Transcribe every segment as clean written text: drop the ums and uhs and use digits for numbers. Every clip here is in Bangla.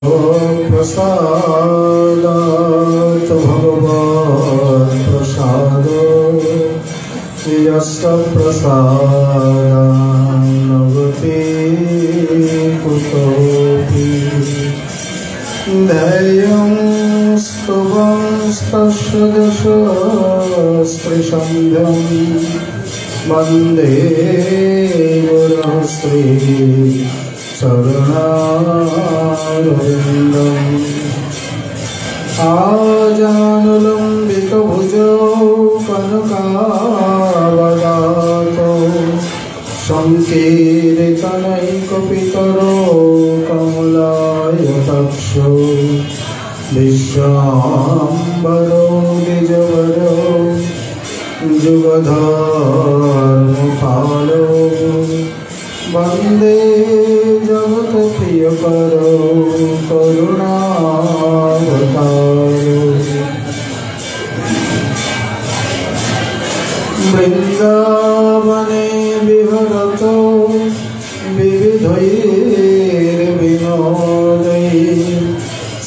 प्रसादात् भगवत् प्रसादो यस्य प्रसादान्नवति कुतोऽपि ध्येयं स्तुवंस्तस्य दशस्त्रिसन्ध्यं वन्दे गुरुः श्री चरणारविन्दम् आजानुलम्बितभुजौ कनकावदातो सङ्कीर्तनैकपितरो कमलायताक्षो विश्वाम्बरो द्विजवरो जुगधर्मपालो वन्दे जगत्प्रियकरो करुणावतारो वृन्दावने विहरतो विविधैर्विनोदैः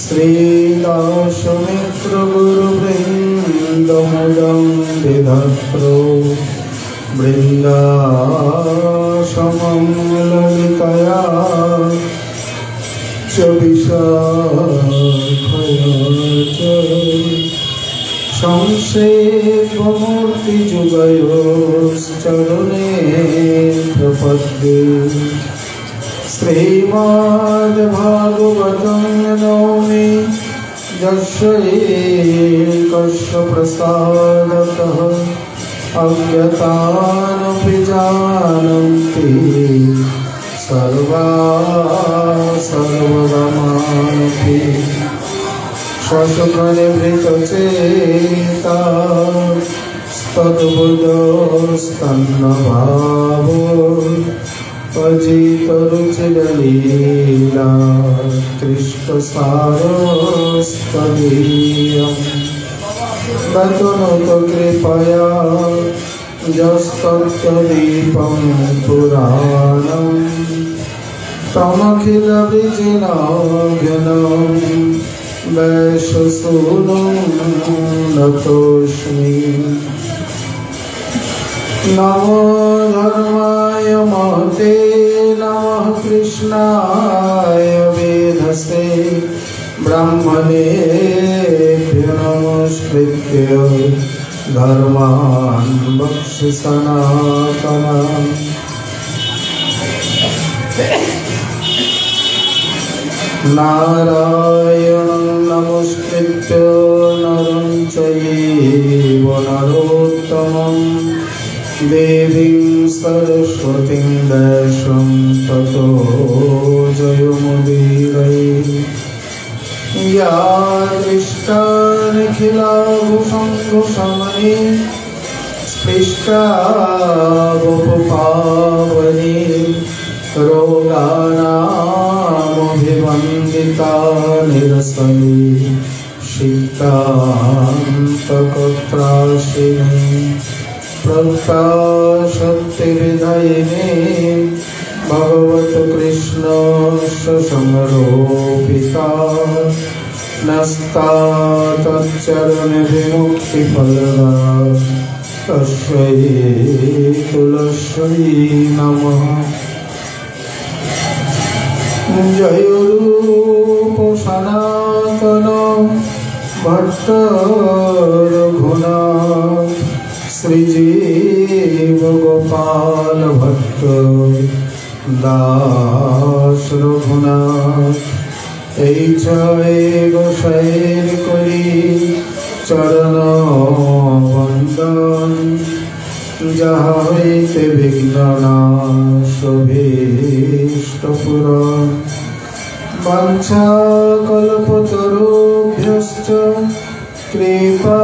श्रीदासमित्रगुरुवृन्दमुदं विधत्रो वृन्दाश्रमं ललितया च विशाखया च संसेवमूर्तिजुगयोश्चरणे प्रपद्ये श्रीमद्भागवतं नौमि यस्य एकस्य प्रसादतः अज्ञतानपि जानन्ति सर्वगमानपि शशुकनिभृतचेता तद्बुद्धस्तन्नभावो अजितरुचिरलीला कृष्णसारस्तदीयम् ततुनुत कृपया यस्तत्तदीपं पुराणं तमखिलविजिनाघ्नं वैश्यसूनुं नतोऽस्मि। नमो धर्माय महते नमः कृष्णाय वेधसे ब्राह्मणेभ्यो नमस्कृत्य धर्मान् वक्ष्य सनातनम्। नारायणं नमस्कृत्य नरं चैव नरोत्तमं देवीं सरस्वतीं वैष्णं ततो जयमुदीरये। या दृष्टानिखिलाभुसङ्घुशमने स्पृष्टा वपुपावने रोगाणामभिवन्दिता निरसने सिद्धान्तकत्राशिने प्रकाशक्तिविधयिने भगवत् कृष्णस्य समरोपिता नस्ता तच्चरणविमुक्तिफलदा तस्यै तुलस्यै नमः। जय रूप सनातन भट्ट रघुनाथ श्रीजीव गोपाल भट्ट दास रघुनाथ। এই জয় গোসাইর করি চরণ বন্দন যাহা হইতে বিঘ্ন নাশ ভীষ্ট পুরন। বাঞ্ছা কল্পতরুভ্যশ্চ কৃপা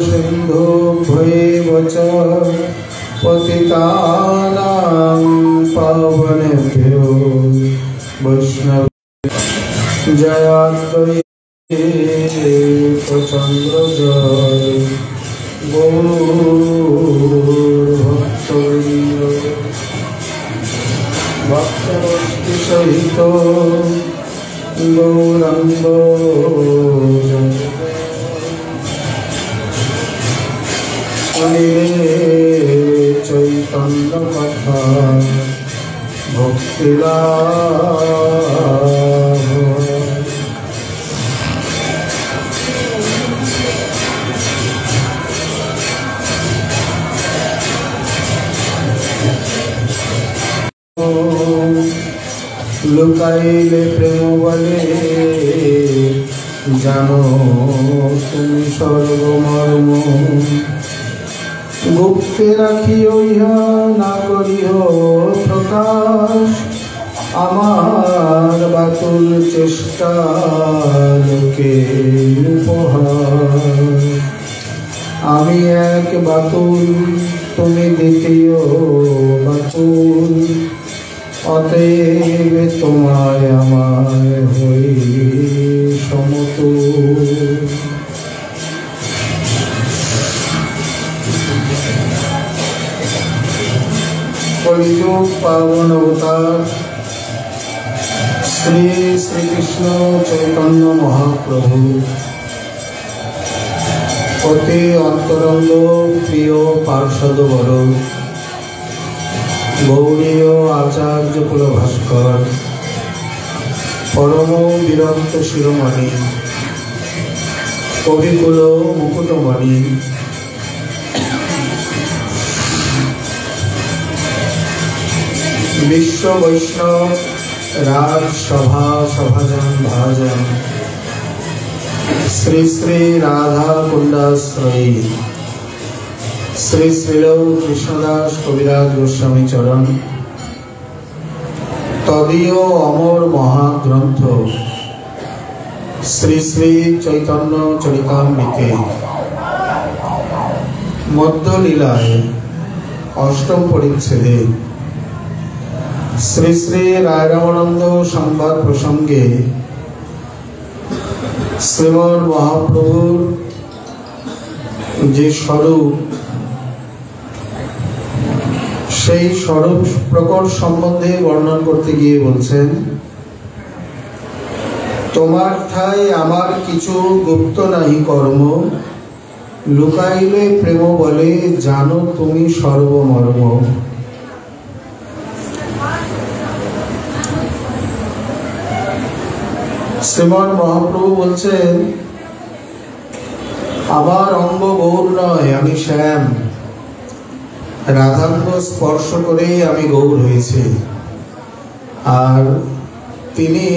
সিন্ধুভ্যৈব চ পতিতানাং পাবনেভ্यो বৈষ্ণব জয়াদ্বৈতচন্দ্র জয় গৌরভক্তবৃন্দ ভক্তভক্তি সহিত গৌরাঙ্গ শুনিলে চৈতন্য কথা ভক্তি লাভ। লুকাইলে প্রেম বলে জানো তুমি সর্বমর্ম, গুপ্তে রাখিও ইহা না করিও প্রকাশ, আমার বাতুল চেষ্টা লোকে উপহার। আমি এক বাতুল তুমি দ্বিতীয় বাতুল, অতএব তোমায় আমায় হই সমতুল। কলিযুগ পাবন অবতার শ্রী শ্রীকৃষ্ণ চৈতন্য মহাপ্রভু অতি অন্তরঙ্গ প্রিয় পার্ষদবর গৌরীয় আচার্য কুল ভাস্কর পরম বিরক্ত শিরোমণি কবিকুল মুকুটমণি বিশ্ব বৈষ্ণব রাজ সভা সভাজন ভাজন শ্রী শ্রী রাধা কুণ্ডাশ্রয়ী শ্রী শ্রীল কৃষ্ণদাস কবিরাজ গোস্বামী চরণ তদীয় অমর মহাগ্রন্থ শ্রী শ্রী চৈতন্য চরিতামৃতে মধ্যলীলায় অষ্টম পরিচ্ছেদে শ্রী শ্রী রায়রামানন্দ সংবাদ প্রসঙ্গে শ্রীমন মহাপ্রভুর যে স্বরূপ সেই স্বরূপ প্রকট সম্বন্ধে বর্ণন করতে গিয়ে বলছেন, তোমার ঠাই আমার কিছু গুপ্ত নাহি কর্ম, লুকাইলে প্রেম বলে জানো তুমি সর্বমর্ম। শ্রীমন মহাপ্রভু বলছেন, আমার অঙ্গ গৌর নয়, আমি শ্যাম, রাধাঙ্গ স্পর্শ করে আমি গৌর হয়েছি। আর তিনি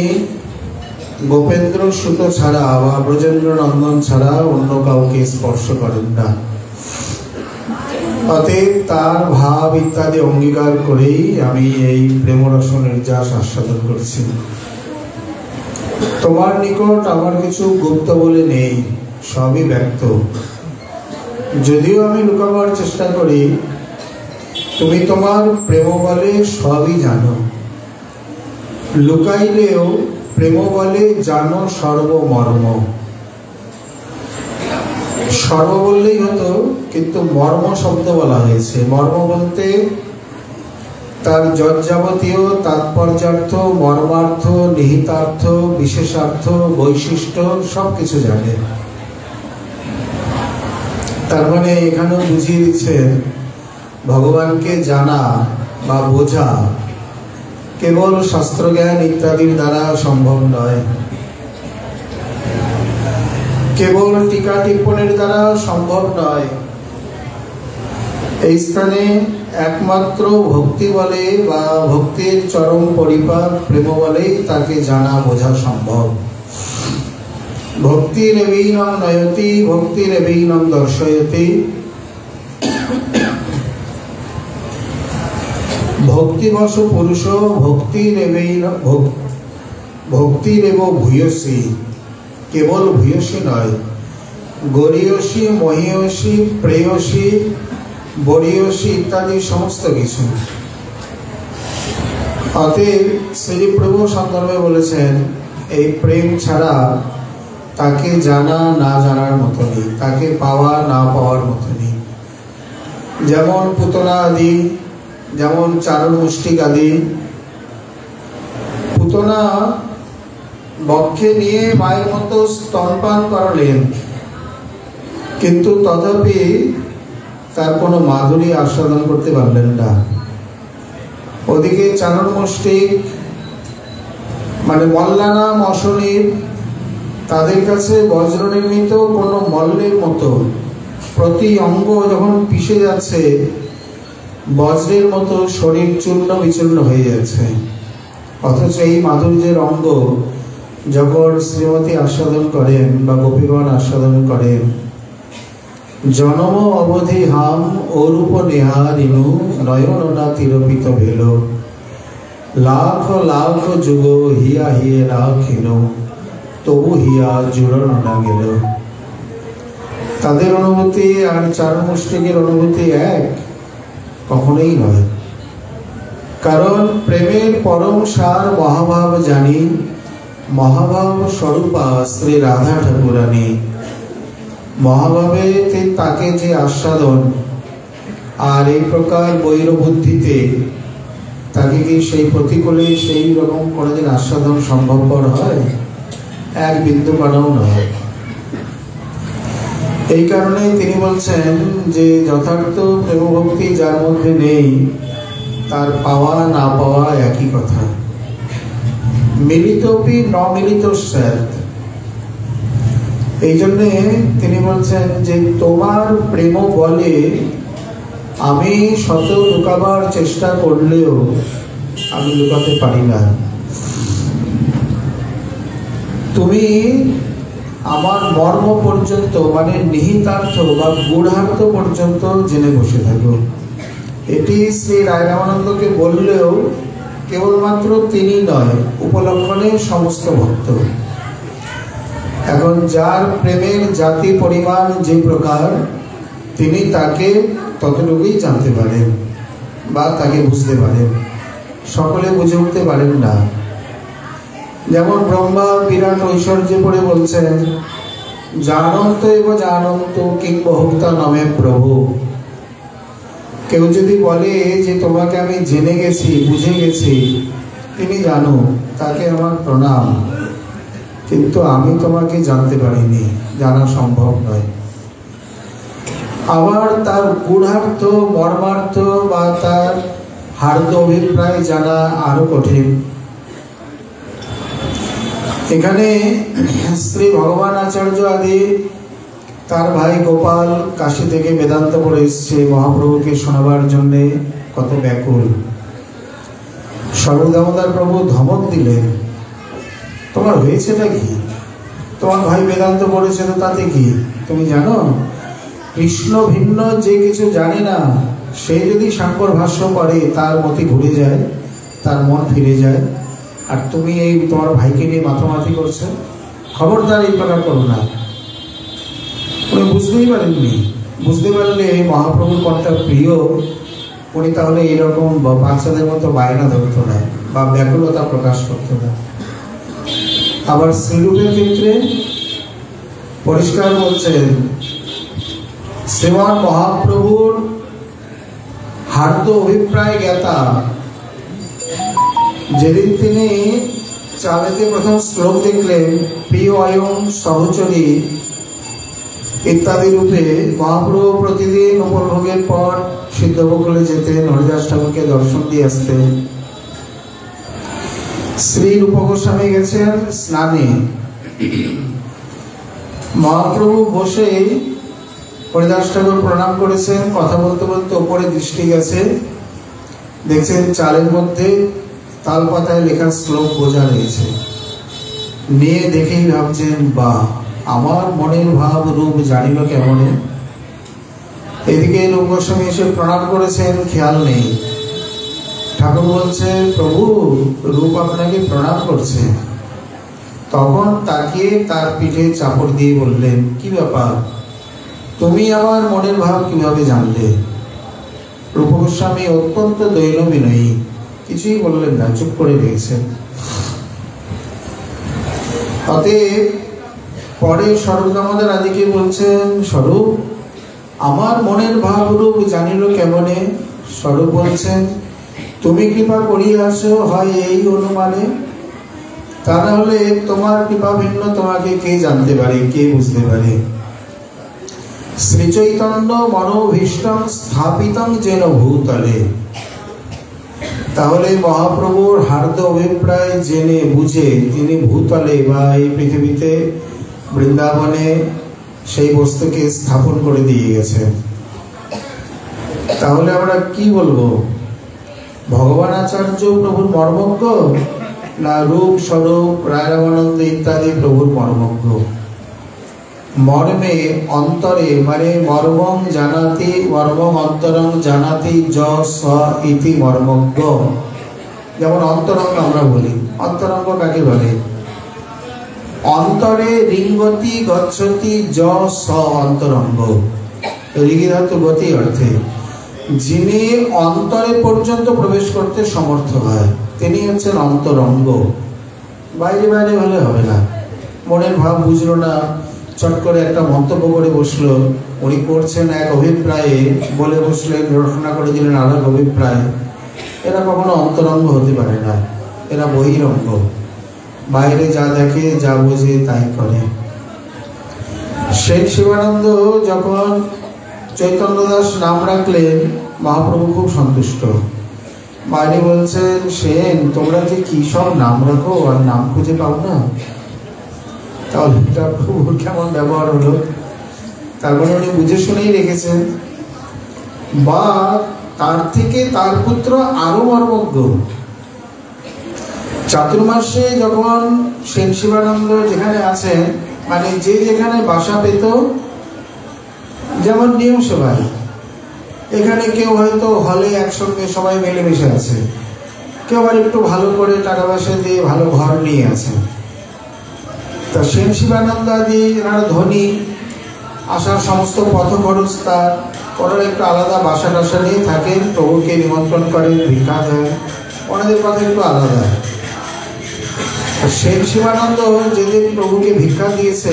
গোপেন্দ্র সুত ছাড়া বা ব্রজেন্দ্র নন্দন ছাড়া অন্য কাউকে স্পর্শ করেন না। অতএব তার ভাব ইত্যাদি অঙ্গীকার করেই আমি এই প্রেমরস নির্যাস আস্বাদন করছি। তোমার নিকট আমার কিছু গুপ্ত বলে নেই, সবই ব্যক্ত। যদিও আমি লুকাবার চেষ্টা করি, তুমি তোমার প্রেম বলে সবই জানো। লুকাইলেও প্রেম বলে জানো সর্বমর্ম। সর্ব বললেই হতো, কিন্তু মর্ম শব্দ বলা হয়েছে। মর্ম বলতে তার যজ্জাবতীয় তাৎপর্যার্থ, মর্মার্থ, নিহিতার্থ, বিশেষার্থ, বৈশিষ্ট্য সবকিছু জানে। তার মানে এখানেও বুঝিয়ে দিচ্ছেন, ভগবানকে জানা বা বোঝা কেবল শাস্ত্রজ্ঞান ইত্যাদির দ্বারা সম্ভব নয়, কেবল টিকা টিপ্পণীর দ্বারা সম্ভব নয়। এই স্থানে একমাত্র ভক্তি বলে বা ভক্তির চরম পরিপাক প্রেম বলেই তাকে জানা বোঝা সম্ভব। ভক্তিরেবৈনং নয়তি ভক্তিরেবৈনং দর্শয়তি। ভক্তিবশ পুরুষ ভক্তিরেব ভূয়সী, কেবল ভূয়সী নয়, গরীয়সী, মহীয়সী, প্রেয়সী, বরীয়সী ইত্যাদি সমস্ত কিছু। অতএব শ্রীপ্রভু সন্দর্ভে বলেছেন, এই প্রেম ছাড়া তাকে জানা না জানার মতো নেই, তাকে পাওয়া না পাওয়ার মতো নেই। যেমন পুতনা আদি, যেমন চারণ মুষ্টিক আদি। পুতনা বক্ষে নিয়ে মায়ের মতো স্তনপান করালেন, কিন্তু তথাপি তার কোনো মাধুরী আস্বাদন করতে পারলেন না। ওদিকে চারণ মুষ্টিক মানে মল্লানা মশনির, তাদের কাছে বজ্র নির্মিত কোনো মল্লের মতো প্রতি অঙ্গ যখন পিষে যাচ্ছে, বজ্রের মতো শরীর চূর্ণ বিচূর্ণ হয়ে যাচ্ছে। অথচ এই মাধুর্যের অঙ্গ যখন শ্রীমতী আস্বাদন করেন বা গোপীগণ আস্বাদন করেন, জনম অবধি হাম অরূপ নেহারিনু নয়ন না তিরপিত ভেল, লাখ লাখ যুগ হিয়া হিয়ে রাখিন তবু হিয়া জুড়ন না গেল। তাদের অনুভূতি আর চারণ মুষ্টিকের অনুভূতি এক কখনোই নয়। কারণ প্রেমের পরম সার মহাভাব জানি, মহাভাব স্বরূপা শ্রী রাধা ঠাকুরানী। মহাভাবে তাকে যে আস্বাদন, আর এই প্রকার বৈর বুদ্ধিতে তাকে কি সেই প্রতিকূলে সেই রকম কোনোদিন আস্বাদন সম্ভবপর হয়? এক বিন্দু কারণ নয়। এই কারণে তিনি বলছেন যে যথার্থ প্রেমভক্তি যার মধ্যে নেই, তার পাওয়া না পাওয়া একই কথা। মিলিতপি ন মিলিত স্যাত। এই জন্যে তিনি বলছেন যে তোমার প্রেম বলে আমি শত লুকাবার চেষ্টা করলেও আমি লুকাতে পারি না। তুমি আমার মর্ম পর্যন্ত মানে নিহিতার্থ বা গূঢ়ার্থ পর্যন্ত জেনে বসে থাকো। এটি শ্রী রায় রামানন্দকে বললেও কেবলমাত্র তিনি নয়, উপলক্ষণে সমস্ত ভক্ত। এখন যার প্রেমের জাতি পরিমাণ যে প্রকার, তিনি তাকে ততটুকুই জানতে পারেন বা তাকে বুঝতে পারেন, সকলে বুঝে উঠতে পারেন না। যেমন ব্রহ্মা বিরাট ঐশ্বর্যে পড়ে বলছেন, জানন্ত এব জানন্ত কিংবহুক্তা নামে প্রভু। কেউ যদি বলে যে তোমাকে আমি জেনে গেছি, বুঝে গেছি, তিনি জানো, তাকে আমার প্রণাম, কিন্তু আমি তোমাকে জানতে পারিনি, জানা সম্ভব নয়। আবার তার গূঢ়ার্থ মর্মার্থ বা তার হার্দ অভিপ্রায় জানা আরো কঠিন। এখানে শ্রী ভগবান আচার্য আদি তার ভাই গোপাল কাশী থেকে বেদান্ত পড়ে এসছে, মহাপ্রভুকে শোনাবার জন্যে কত ব্যাকুল। সর্বদামোদর প্রভু ধমক দিলেন, তোমার হয়েছেটা কি? তোমার ভাই বেদান্ত পড়েছে তো তাতে কি? তুমি জানো কৃষ্ণ ভিন্ন যে কিছু জানে না, সে যদি সাঙ্কর ভাষ্য করে তার মতি ঘুরে যায়, তার মন ফিরে যায়, আর তুমি এই তোমার ভাইকে নিয়ে মাথামাতি করছো। খবরদার এই প্রকার করো না। উনি বুঝতেই পারেননি। বুঝতে পারলে মহাপ্রভুর কর্তা প্রিয়, উনি তাহলে এইরকম বাচ্চাদের মতো বায়না ধরতো না বা ব্যাকুলতা প্রকাশ করতো না। আবার শ্রীরূপের ক্ষেত্রে পরিষ্কার বলছেন, শ্রীমান মহাপ্রভুর হার্দ অভিপ্রায় জ্ঞাতা। যেদিন তিনি চালেতে প্রথম শ্লোক দেখলেন, প্রিয় অয়ং সহচরী ইত্যাদি রূপে, মহাপ্রভু প্রতিদিন উপভোগের পর সিদ্ধবকুলে যেতেন, হরিদাস ঠাকুরকে দর্শন দিয়ে আসতেন। শ্রী রূপ গোস্বামী গেছেন স্নানে, মহাপ্রভু বসে হরিদাস ঠাকুর প্রণাম করেছেন। কথা বলতে বলতে ওপরে দৃষ্টি গেছে, দেখছেন চালের মধ্যে তাল পাতায় লেখা শ্লোক বোঝা রয়েছে। নিয়ে দেখেই ভাবছেন, বা আমার মনের ভাব রূপ জানিল কেমনে। এদিকে রূপ গোস্বামী এসে প্রণাম করেছেন, খেয়াল নেই। ঠাকুর বলছে, প্রভু রূপ আপনাকে প্রণাম করছে। তখন তাকিয়ে তার পিঠে চাপড় দিয়ে বললেন, কি ব্যাপার, তুমি আমার মনের ভাব কিভাবে জানলে? রূপ গোস্বামী অত্যন্ত দৈন্য বিনয়ী, কিছুই বললেন না, চুপ করে রয়েছেন। অতএব পরে স্বরূপ দামোদর আদিকে বলছেন, স্বরূপ আমার মনের ভাব রূপ জানিল কেমনে? স্বরূপ বলছেন, তুমি কৃপা করিয়াছ হয় এই অনুমানে। তা না হলে তোমার কৃপা ভিন্ন তোমাকে কে জানতে পারে, কে বুঝতে পারে। শ্রীচৈতন্য মনোভীষ্টং স্থাপিতং যেন ভূতলে। তাহলে মহাপ্রভুর হার্দ অভিপ্রায় জেনে বুঝে তিনি ভূতলে বা এই পৃথিবীতে বৃন্দাবনে সেই বস্তুকে স্থাপন করে দিয়ে গেছেন। তাহলে আমরা কি বলবো? ভগবান আচার্য প্রভুর মর্মজ্ঞ, না রূপ স্বরূপ রায়রামানন্দ ইত্যাদি প্রভুর মর্মজ্ঞ? মর্মে অন্তরে মানে মর্মং জানাতি মর্মং অন্তরং জানাতি য স ইতি মর্মজ্ঞ। যেমন অন্তরঙ্গ আমরা বলি, অন্তরঙ্গ কাকে বলে? অন্তরে রিঙ্গতি গচ্ছতি য স অন্তরঙ্গ। ঋগি ধাতু গতি অর্থে যিনি অন্তরে পর্যন্ত প্রবেশ করতে সমর্থ হয় তিনি হচ্ছেন অন্তরঙ্গ। বাইরে বাইরে হলে হবে না। মনের ভাব বুঝলো না, চট করে একটা মন্তব্য করে বসলো, উনি করছেন এক অভিপ্রায়ে বলে বসলেন, রচনা করে দিলেন আর এক অভিপ্রায়। এরা কখনো অন্তরঙ্গ হতে পারে না, এরা বহিরঙ্গ। বাইরে যা দেখে যা বোঝে তাই করে। সেন শিবানন্দ যখন চৈতন্য দাস নাম রাখলেন, মহাপ্রভু খুব সন্তুষ্ট। বাইরে বলছেন, সেন তোমরা যে কি সব নাম রাখো আর নাম খুঁজে পাও না। তাহলে এটা প্রভুর কেমন ব্যবহার হলো? তারপরে উনি বুঝে শুনেই রেখেছেন। বা তার থেকে তার পুত্র আরো মর্মজ্ঞ। চাতুর্মাসে যখন সেন শিবানন্দ যেখানে আছেন, মানে যে যেখানে বাসা পেত, যেমন নিয়ম সভায় এখানে কেউ হয়তো হলে একসঙ্গে সবাই মিলেমিশে আছে, কেউ আবার একটু ভালো করে টাকা পয়সা দিয়ে ভালো ঘর নিয়ে আছে। তা সেন শিবানন্দ আদি এনারা ধনী, আসার সমস্ত পথ খরচ তার, ওনারা একটু আলাদা বাসা টাসা নিয়ে থাকেন, প্রভুকে নিমন্ত্রণ করেন, ভিক্ষা দেয়, ওনাদের কথা একটু আলাদা। সেন শিবানন্দ যেদিন প্রভুকে ভিক্ষা দিয়েছে,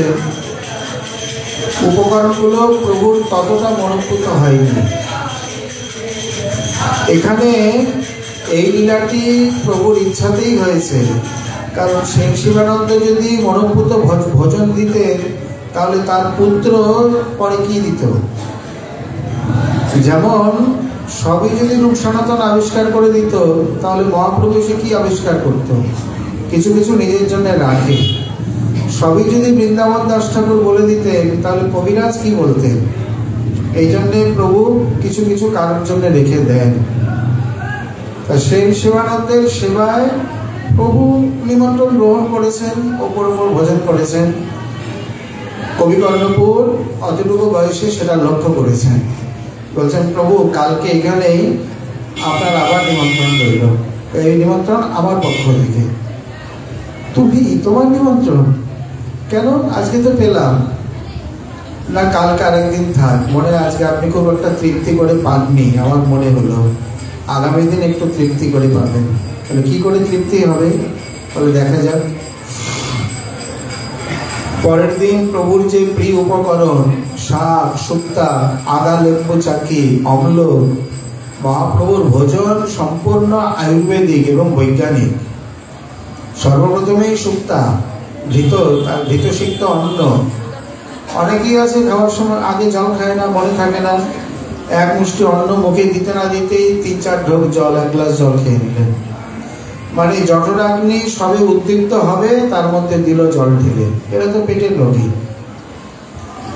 উপকরণগুলো প্রভুর ততটা মনোভূত হয়নি। এখানে এই লীলাটি প্রভুর ইচ্ছাতেই হয়েছে, কারণ সেন শিবানন্দ যদি মনোভূত ভোজন দিতেন তাহলে তার পুত্র পরে কি দিত? যেমন সবই যদি রূপ সনাতন আবিষ্কার করে দিত, তাহলে মহাপ্রভু সে কি আবিষ্কার করত? কিছু কিছু নিজের জন্য রাখে। সবই যদি বৃন্দাবন দাস ঠাকুর বলে দিতেন, তাহলে কবিরাজ কি বলতেন? এই জন্যে প্রভু কিছু কিছু কারোর জন্য রেখে দেন। তা সেন শিবানন্দের সেবায় প্রভু নিমন্ত্রণ গ্রহণ করেছেন, ওপর ওপর ভোজন করেছেন। কবি কর্ণপুর অতটুকু বয়সে সেটা লক্ষ্য করেছেন। বলছেন, প্রভু কালকে এখানেই আপনার আবার নিমন্ত্রণ রইল, এই নিমন্ত্রণ আমার পক্ষ থেকে। তুমি তোমার নিমন্ত্রণ কেন? আজকে তো পেলাম না, কালকে আরেকদিন থাক। মনে আজকে আপনি খুব একটা তৃপ্তি করে পাননি, আমার মনে হলো আগামী দিন একটু তৃপ্তি করে পাবেন। তাহলে কি করে তৃপ্তি হবে? তাহলে দেখা যাক। পরের দিন প্রভুর যে প্রিয় উপকরণ শাক, শুক্তা, আদা, লেবু চাকি, অম্ল, মহাপ্রভুর ভোজন সম্পূর্ণ আয়ুর্বেদিক এবং বৈজ্ঞানিক। সর্বপ্রথমেই শুক্তা, ঘৃতসিক্ত অন্ন। অনেকেই আছে খাওয়ার সময় আগে জল খায় না, মনে থাকে না, এক মুষ্টি অন্ন মুখে দিতে না দিতেই 3-4 ঢোক জল, 1 গ্লাস জল খেয়ে নিলেন। মানে জঠরাগ্নি সবে উদ্দীপ্ত হবে, তার মধ্যে দিল জল ঢেলে। এটা তো পেটের রোগী।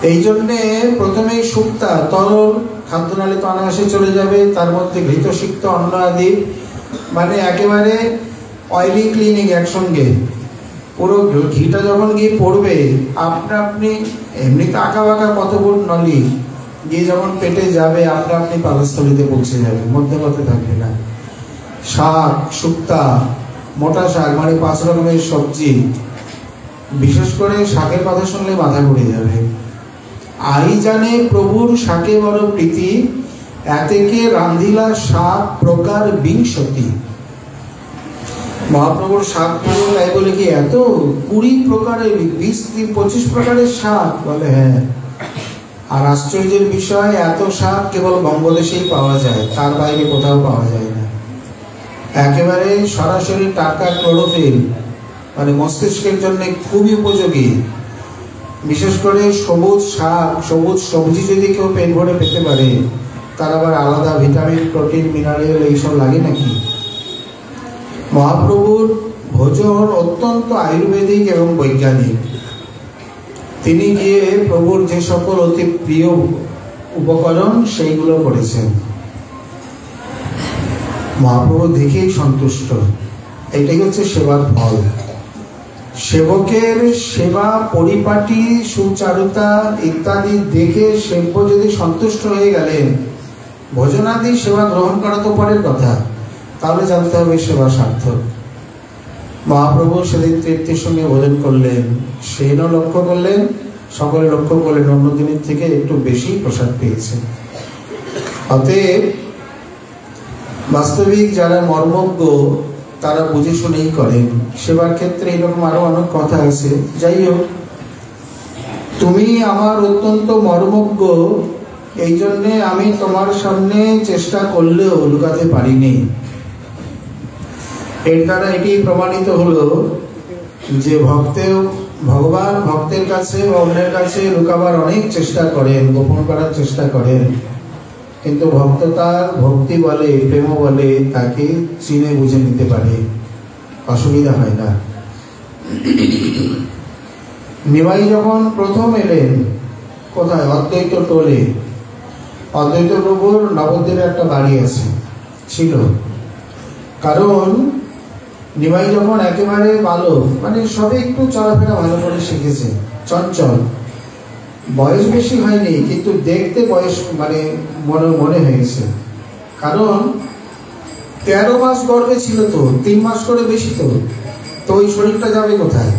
এই জন্যে প্রথমেই শুক্তা, তরল, খাদ্যনালী তো অনায়াসে চলে যাবে, তার মধ্যে ঘৃতসিক্ত অন্ন আদি, মানে একেবারে অয়েলি ক্লিনিং একসঙ্গে। পুরো ঘিটা যখন গিয়ে পড়বে, আপনি এমনিতে আঁকা বাঁকা কত ফুট নলি গিয়ে যখন পেটে যাবে, আপনি পাকস্থলীতে পৌঁছে যাবে, মধ্যে পথে থাকবে না। শাক, শুক্তা, মোটা শাক মানে 5 রকমের সবজি, বিশেষ করে শাকের কথা শুনলে মাথা ঘুরে যাবে। আই জানে প্রভুর শাকে বড় প্রীতি, এতেকে রান্ধিলা শাক প্রকার 20। মহাপ্রভুর শাক প্রভু তাই বলে কি এত 20 প্রকারের, 20-25 প্রকারের শাক? বলে হ্যাঁ। আর আশ্চর্যের বিষয়, এত শাক কেবল বঙ্গদেশেই পাওয়া যায়, তার বাইরে কোথাও পাওয়া যায় না। একেবারে সরাসরি টাটকা ক্লোরোফিল, মানে মস্তিষ্কের জন্য খুবই উপযোগী। বিশেষ করে সবুজ শাক, সবুজ সবজি যদি কেউ পেট ভরে পেতে পারে, তার আবার আলাদা ভিটামিন, প্রোটিন, মিনারেল এইসব লাগে নাকি? মহাপ্রভুর ভোজন অত্যন্ত আয়ুর্বেদিক এবং বৈজ্ঞানিক। তিনি গিয়ে প্রভুর যে সকল অতি প্রিয় উপকরণ সেইগুলো করেছেন। মহাপ্রভু দেখেই সন্তুষ্ট। এটাই হচ্ছে সেবার ফল। সেবকের সেবা, পরিপাটি, সুচারুতা ইত্যাদি দেখে সেব্য যদি সন্তুষ্ট হয়ে গেলেন, ভোজনাদি সেবা গ্রহণ করা তো পরের কথা, তাহলে জানতে হবে সেবা সার্থক। মহাপ্রভু সেদিন তৃপ্তির সঙ্গে ভোজন করলেন। সেদিনও লক্ষ্য করলেন, সকলে লক্ষ্য করলেন অন্য দিনের থেকে একটু বেশি প্রসাদ পেয়েছে। অতএব বাস্তবিক যারা মর্মজ্ঞ তারা বুঝে শুনেই করেন। সেবার ক্ষেত্রে এরকম আরো অনেক কথা আছে। যাই হোক, তুমি আমার অত্যন্ত মর্মজ্ঞ, এই জন্যে আমি তোমার সামনে চেষ্টা করলেও লুকাতে পারিনি। এর দ্বারা এটি প্রমাণিত হলো যে ভগবান ভক্তের কাছে বা অন্যের কাছে লুকাবার অনেক চেষ্টা করেন, গোপন করার চেষ্টা করেন, কিন্তু ভক্ত তার ভক্তি বলে, প্রেম বলে তাকে চিনে বুঝে নিতে পারে, অসুবিধা হয় না। নিমাই যখন প্রথম এলেন, কোথায়? অদ্বৈত টোলে। অদ্বৈত প্রভুর নবদ্বীপে একটা বাড়ি আছে, ছিল। কারণ নিমাই যখন একেবারে বালক, মানে সবে একটু চলাফেরা ভালো করে শিখেছে, চঞ্চল, বয়স বেশি হয়নি, কিন্তু দেখতে বয়স মানে মনে হয়েছে। কারণ 13 মাস গর্ভে ছিল, তো 3 মাস করে বেশি, তো ওই শরীরটা যাবে কোথায়?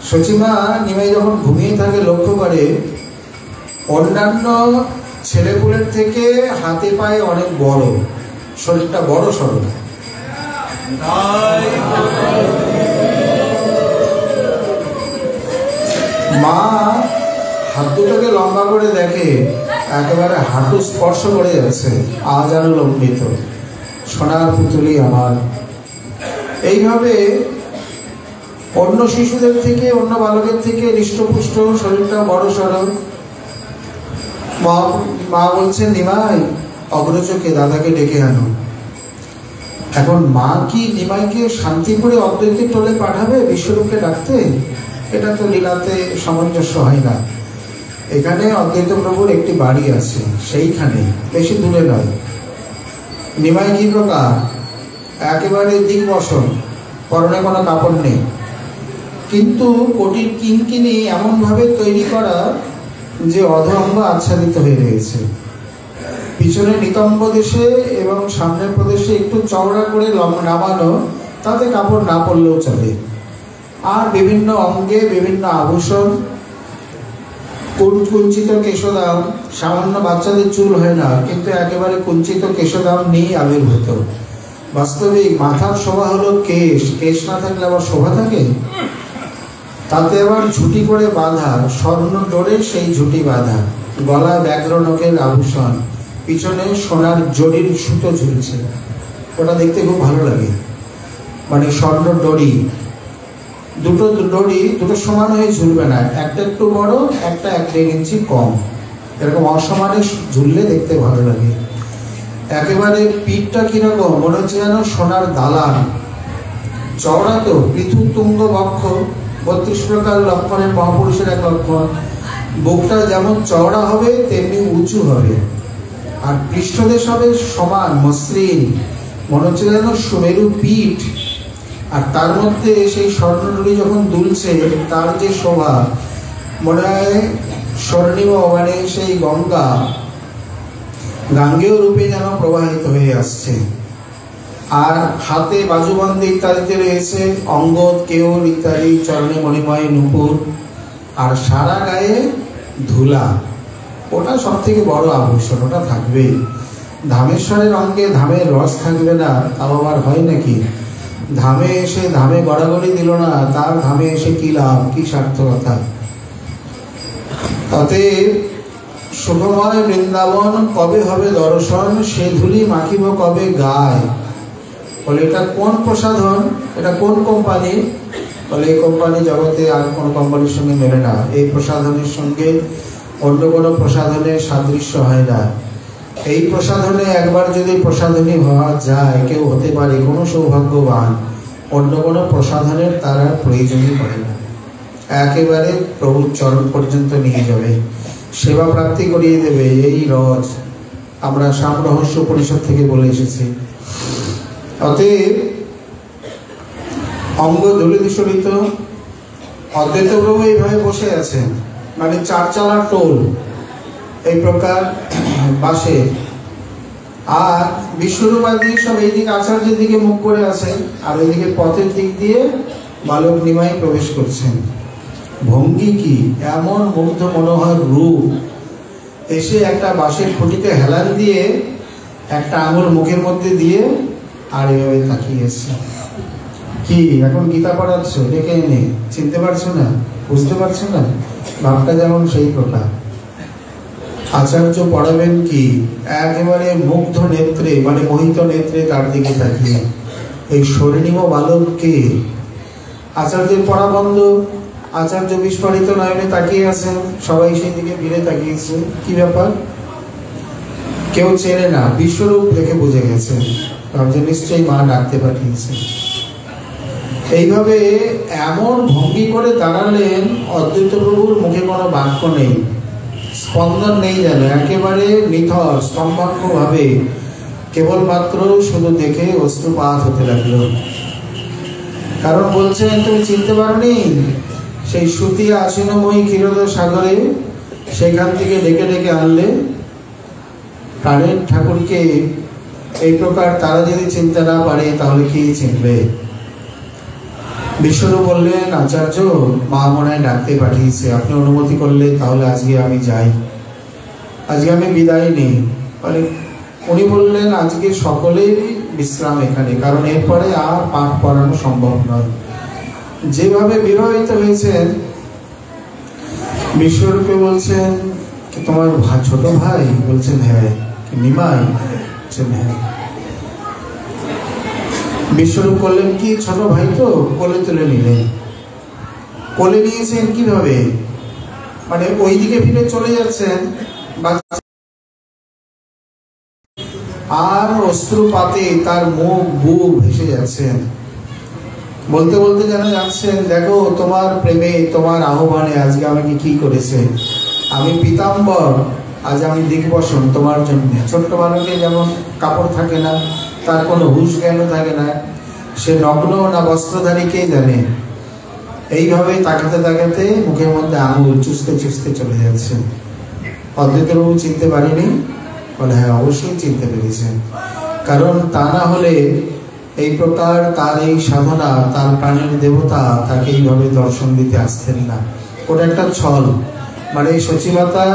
সচিমা নিমাই যখন ঘুমিয়ে থাকে লক্ষ্য করে অন্যান্য ছেলেপুলের থেকে হাতে পায়ে অনেক বড়, শরীরটা বড় সড়ো। মা হাত দুটোকে লম্বা করে দেখে, একেবারে হাঁটু স্পর্শ করে যাচ্ছে, আজ আরো লম্বিত, সোনার পুতুলি আমার। এইভাবে অন্য শিশুদের থেকে, অন্য বালকের থেকে হৃষ্টপুষ্ট, শরীরটা বড় সড়ক। মা বলছেন, নিমাই অগ্রজকে, দাদাকে ডেকে আনো। এখন মা কি নিমাইকে শান্তিপুরে অদ্বৈতের টোলে পাঠাবে বিশ্বরূপকে ডাকতে? এটা তো লীলাতে সামঞ্জস্য হয় না। এখানে অদ্বৈত প্রভুর একটি বাড়ি আছে, সেইখানে, বেশি দূরে নয়। নিমাই কি প্রকার? একেবারে দিগ্বসন, পরনে কোনো কাপড় নেই, কিন্তু কোটির কিনকিনি এমনভাবে তৈরি করা যে অধঙ্গ আচ্ছাদিত হয়ে রয়েছে। পিছনে নিতম্ব দেশে এবং সামনের প্রদেশে একটু চওড়া করে নামানো, তাতে কাপড় না পরলেও চলে। আর বিভিন্ন অঙ্গে বিভিন্ন আভূষণ, কুঞ্চিত কেশদাম, সামান্য বাচ্চাদের চুল হয় না, কিন্তু একেবারে কুঞ্চিত কেশদাম নিয়ে আবির্ভূত। বাস্তবিক মাথার শোভা হলো কেশ, কেশ না থাকলে আবার শোভা থাকে? তাতে আবার ঝুটি করে বাঁধা, স্বর্ণ ডোরে সেই ঝুটি বাঁধা, গলায় ব্যাঘ্র নখের আভূষণ, পিছনে সোনার জরির সুতো ঝুলছে। ওটা দেখতে খুব ভালো লাগে। মানে স্বর্ণ ডরি, দুটো ডরি দুটো সমান হয়ে ঝুলবে না, একটা একটু বড়, একটা 1.5 ইঞ্চি কম, এরকম অসমানে ঝুললে দেখতে ভালো লাগে। একেবারে পিঠটা কিরকম, মনে হচ্ছে যেন সোনার দালান, চওড়া তো, পৃথু তুঙ্গ বক্ষ, 32 প্রকার লক্ষণের মহাপুরুষের এক লক্ষণ। বুকটা যেমন চওড়া হবে তেমনি উঁচু হবে, আর পৃষ্ঠদেশ হবে সমান, মসৃণ, মনে হচ্ছে যেন সুমেরু পিঠ। আর তার মধ্যে সেই স্বর্ণডুরি যখন দুলছে, তার যে শোভা, মনে হয় স্বর্ণিম, মানে সেই গঙ্গা গাঙ্গেয় রূপে যেন প্রবাহিত হয়ে আসছে। আর হাতে বাজুবন্ধ ইত্যাদিতে রয়েছে অঙ্গদ, কেওর ইত্যাদি, চরণে মণিময় নূপুর, আর সারা গায়ে ধুলা। ওটা সব থেকে বড় আভূষণ, ওটা থাকবেই। ধামেশ্বরের অঙ্গে ধামের রস থাকবে না, তাও আবার হয় নাকি? ধামে এসে ধামে গড়াগড়ি দিল না, তার ধামে এসে কি লাভ, কি সার্থকতা? তাতে শুভময় বৃন্দাবন কবে হবে দর্শন, সে ধুলি মাখিব কবে গায়। বলে এটা কোন প্রসাধন, এটা কোন কোম্পানি? বলে এই কোম্পানি জগতে আর কোনো কোম্পানির সঙ্গে মেলে না, এই প্রসাধনের সঙ্গে অন্য কোনো প্রসাধনের সাদৃশ্য হয় না। এই প্রসাধনে একবার যদি প্রসাধনী হওয়া যায়, কেউ হতে পারে কোনো সৌভাগ্যবান, অন্য কোনো প্রসাধনের তার আর প্রয়োজনই পড়ে না, একেবারে প্রভুর চরণ পর্যন্ত নিয়ে যাবে, সেবা প্রাপ্তি করিয়ে দেবে। এই রজ আমরা সাম রহস্য পরিষদ থেকে বলে এসেছি। অতএব অঙ্গ দলিত অদ্বৈত প্রভু এইভাবে বসে আছেন, মানে চার চালার টোল এই প্রকার বাসে, আর বিশ্বরূপাদি সব এইদিকে আচার্যের দিকে মুখ করে আছেন, আর ওইদিকে পথের দিক দিয়ে বালক নিমাই প্রবেশ করছেন। ভঙ্গি কি, এমন মুগ্ধ মনোহর রূপ, এসে একটা বাঁশের খুঁটিতে হেলান দিয়ে একটা আঙুল মুখের মধ্যে দিয়ে আর এভাবে তাকিয়েছে। কি এখন গীতা পড়াচ্ছ, ডেকে এনে চিনতে পারছো না, বুঝতে পারছো না? ভাবটা যেমন সেই প্রকার। আচার্য পড়াবেন কি, একেবারে মুগ্ধ নেত্রে, মানে মোহিত নেত্রে তার দিকে তাকিয়ে। এই স্বর্ণিম বালককে আচার্যের পড়া বন্ধ, আচার্য বিস্ফারিত নয়নে তাকিয়ে আছেন, সবাই সেই দিকে ফিরে তাকিয়েছে। কি ব্যাপার? কেউ চেনে না, বিশ্বরূপ দেখে বুঝে গেছে, ভাবছে নিশ্চয়ই মা ডাকতে পাঠিয়েছে। এইভাবে এমন ভঙ্গি করে দাঁড়ালেন, অদ্বৈত প্রভুর মুখে কোনো বাক্য নেই, স্পন্দন নেই, যেন একেবারে নিথর স্তম্ভাঙ্গ ভাবে কেবলমাত্র শুধু দেখে অশ্রুপাত হতে লাগলো। কারণ বলছেন, তুমি চিনতে পারোনি সেই শ্রুতি আসিনময়ী ক্ষীরোদ সাগরে, সেখান থেকে ডেকে ডেকে আনলে প্রাণের ঠাকুরকে। এই প্রকার তারা যদি চিনতে না পারে তাহলে কি চিনবে? বিশ্বরূপ বললেন, আচার্য মা মনে হয় ডাকতে পাঠিয়েছে, আপনি অনুমতি করলে তাহলে আজকে আমি যাই, আজকে আমি বিদায় নিই। মানে উনি বললেন আজকে সকলেই বিশ্রাম এখানে, কারণ এরপরে আর পাঠ পড়ানো সম্ভব নয়। যেভাবে বিবাহিত হয়েছেন, বিশ্বরূপে বলছেন, তোমার ছোট ভাই? বলছেন হ্যাঁ। নিমাই? বলছেন হ্যাঁ। বিশ্বরূপ করলেন কি, ছোট ভাই তো, কোলে তুলে নিলেন। কোলে নিয়েছেন কিভাবে? মানে ওই দিকে ফিরে চলে যাচ্ছেন, আর অশ্রুপাতে তার মুখ বুক ভেসে যাচ্ছেন। বলতে বলতে যেন যাচ্ছেন, দেখো তোমার প্রেমে, তোমার আহ্বানে আজকে আমাকে কি করেছে। আমি পীতাম্বর, আজ আমি দিগ্বসন তোমার জন্য। ছোট্ট বালকে যেমন কাপড় থাকে না, তার কোনো হুঁশ জ্ঞান থাকে না, সে নগ্ন না বস্ত্রধারী কে জানে। এইভাবে তাকাতে তাকাতে মুখের মধ্যে আঙুল চুষতে চুষতে চলে যাচ্ছে। অদ্বৈত প্রভু চিনতে পারেনি? বলে হ্যাঁ, অবশ্যই চিনতে পেরেছেন। কারণ তা না হলে এই প্রকার তার এই সাধনা, তার প্রাণের দেবতা তাকে এইভাবে দর্শন দিতে আসতেন না। ওটা একটা ছল, মানে সচিমাতা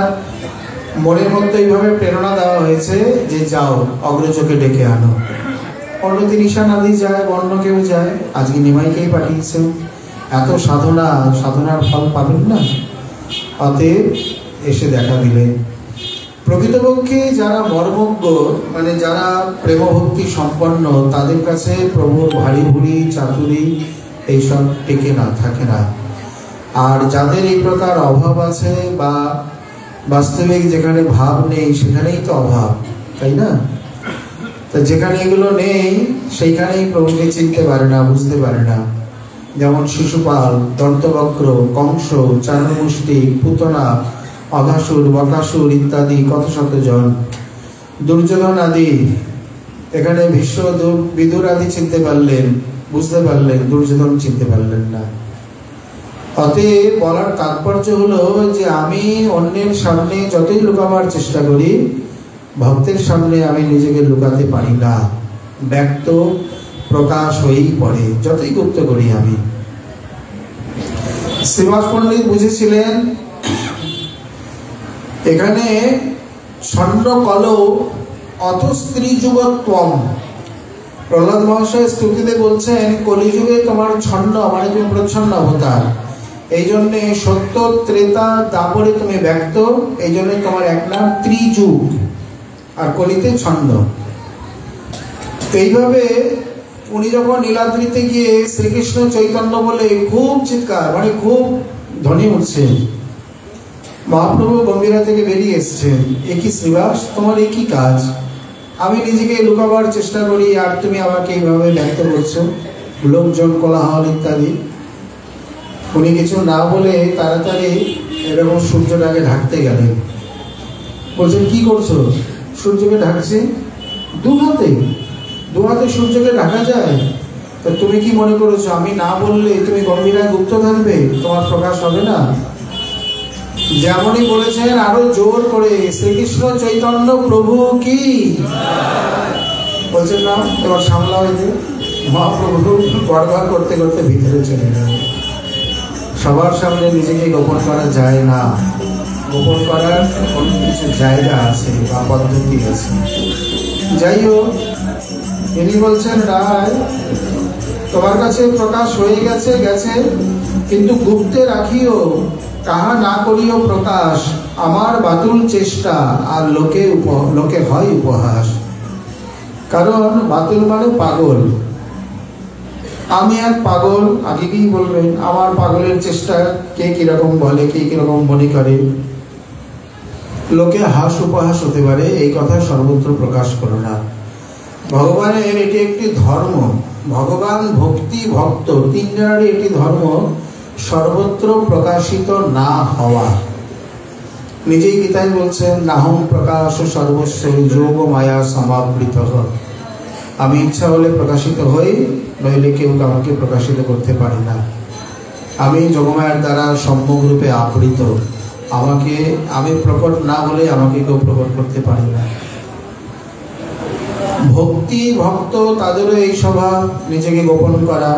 মনের মধ্যে এইভাবে প্রেরণা দেওয়া হয়েছে যে যাও অগ্রজকে ডেকে আনো। অন্যদিন ঈশান আদি যায়, অন্য কেউ যায়, আজকে নিমাইকেই পাঠিয়েছেন। এত সাধনা, সাধনার ফল পাবেন না। অতএব এসে দেখা দিলেন। প্রকৃতপক্ষে যারা মর্মজ্ঞ, মানে যারা প্রেমভক্তি সম্পন্ন, তাদের কাছে প্রভুর ভারী ভুড়ি চাতুরি এইসব টেকে না, থাকে না। আর যাদের এই প্রকার অভাব আছে, বা বাস্তবিক যেখানে ভাব নেই সেখানেই তো অভাব, তাই না? তা যেখানে এগুলো নেই সেইখানেই প্রভুকে চিনতে পারে না, বুঝতে পারে না। যেমন শিশুপাল, দন্তবক্র, কংস, চারণমুষ্টি, পুতনা, অঘাসুর, বকাসুর ইত্যাদি কত শত জন, দুর্যোধন আদি। এখানে ভীষ্ম, বিদুর আদি চিনতে পারলেন, বুঝতে পারলেন, দুর্যোধন চিনতে পারলেন না। অতএব বলার তাৎপর্য হলো যে আমি অন্যের সামনে যতই লুকাবার চেষ্টা করি, ভক্তের সামনে আমি নিজেকে লুকাতে পারি না, ব্যক্ত প্রকাশ হয়েই পড়ে, যতই গুপ্ত করি আমি। শ্রীবাস পণ্ডিত বুঝেছিলেন এখানে স্বর্ণ কল অত স্ত্রী যুগত্বম। প্রহ্লাদ মহাশয় স্তুতিতে বলছেন, কলিযুগে তোমার ছন্ন, মানে তুমি প্রচ্ছন্ন অবতার, এই জন্যে সত্য ত্রেতা দাপরে তুমি ব্যক্ত, এই জন্য তোমার এক নাম ত্রিযুগ, আর কলিতে ছন্ন। এইভাবে উনি যখন নীলাদ্রিতে গিয়ে শ্রীকৃষ্ণ চৈতন্য বলে খুব চিৎকার, মানে খুব ধ্বনি উঠছে, মহাপ্রভু গম্ভীরা থেকে বেরিয়ে এসছেন, এ কি শ্রীবাস, তোমার এই কি কাজ? আমি নিজেকে লুকাবার চেষ্টা করি আর তুমি আমাকে এইভাবে ব্যক্ত করছো, লোকজন কোলাহল ইত্যাদি। উনি কিছু না বলে তাড়াতাড়ি এরকম সূর্যটাকে ঢাকতে গেলেন। বলছেন কি করছো? সূর্যকে ঢাকছি। দু হাতে সূর্যকে ঢাকা যায়? তা তুমি কি মনে করেছো আমি না বললে তুমি গম্ভীরায় গুপ্ত থাকবে, তোমার প্রকাশ হবে না? যেমনই বলেছেন আরো জোর করে, শ্রীকৃষ্ণ চৈতন্য প্রভু কি বলছেন না, এবার সামলা হয়েছে। মহাপ্রভু গড়গড় করতে করতে ভিতরে চলে গেল। সবার সামনে নিজেকে গোপন করা যায় না, গোপন করার কোনো কিছু জায়গা আছে বা পদ্ধতি আছে। যাই হোক, তিনি বলছেন রায়, তোমার কাছে প্রকাশ হয়ে গেছে, কিন্তু গুপ্তে রাখিও, তাহা না করিও প্রকাশ, আমার বাতুল চেষ্টা আর লোকে হয় উপহাস। কারণ বাতুল মানে পাগল, আমি এক পাগল, আগেই বলবেন আমার পাগলের চেষ্টা কে কিরকম বলে, কে কিরকম মনে করে, লোকে হাস উপহাস হতে পারে, এই কথা সর্বত্র প্রকাশ করো না। ভগবানের এটি একটি ধর্ম, ভগবান ভক্তি ভক্ত তিন জনেরই একটি ধর্ম, সর্বত্র প্রকাশিত না হওয়া। নিজেই গীতায় বলছেন, নাহং প্রকাশ সর্বস্ব যোগ মায়া সমাবৃত। আমি ইচ্ছা হলে প্রকাশিত হই, নইলে কেউ আমাকে প্রকাশিত করতে পারি না। আমি যোগমায়ার দ্বারা সম্যক রূপে আবৃত, আমি প্রকট না হলে আমাকে কেউ প্রকট করতে পারি না। ভক্তি ভক্ত তাদেরও এই স্বভাব, নিজেকে গোপন করা।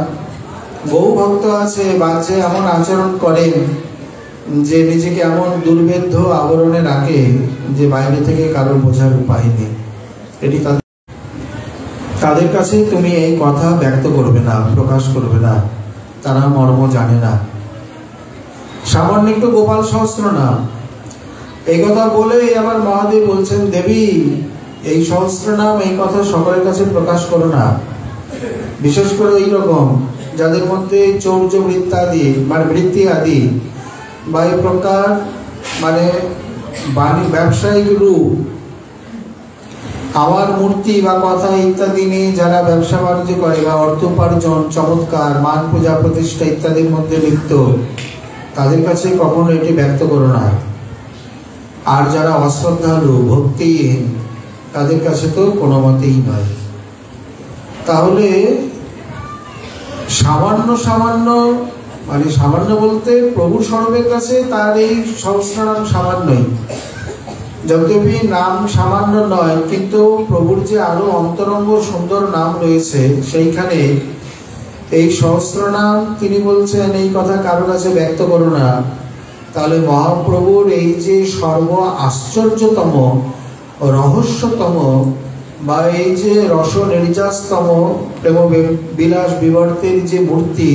বহু ভক্ত আছে বাহ্যে এমন আচরণ করেন যে নিজেকে এমন দুর্ভেদ্য আবরণে রাখে যে বাইরে থেকে কারোর বোঝার উপায় নেই। এটি তাদের কাছে তুমি এই কথা ব্যক্ত করবে না, প্রকাশ করবে না, তারা মর্ম জানে না। সামান্য একটু গোপাল সহস্র নাম, এই কথা বলে আমার মহাদেব বলছেন, দেবী এই সহস্র নাম, এই কথা সকলের কাছে প্রকাশ করো না। বিশেষ করে ওই রকম যাদের মধ্যে চৌর্য বৃত্তাদি মানে বৃত্তি আদি বা এই প্রকার মানে ব্যবসায়িক রূপ, আমার মূর্তি বা কথা ইত্যাদি নিয়ে যারা ব্যবসা বাণিজ্য করে বা অর্থ উপার্জন, চমৎকার, মান পূজা প্রতিষ্ঠা ইত্যাদির মধ্যে লিপ্ত, তাদের কাছে কখনো এটি ব্যক্ত করো না। আর যারা অশ্রদ্ধালু ভক্তিহীন, তাদের কাছে তো কোনো মতেই নয়। তাহলে সামান্য মানে সামান্য বলতে প্রভু স্বরূপের কাছে তার এই সহস্রনাম সামান্যই। যদ্যপি নাম সামান্য নয়, কিন্তু প্রভুর যে আরো অন্তরঙ্গ সুন্দর নাম রয়েছে, সেইখানে এই সহস্রনাম তিনি বলছেন এই কথা কারো কাছে ব্যক্ত করো না। তাহলে মহাপ্রভুর এই যে সর্ব আশ্চর্যতম, রহস্যতম বা এই যে রস নির্যাসতম প্রেম বিলাস বিবর্তের যে মূর্তি,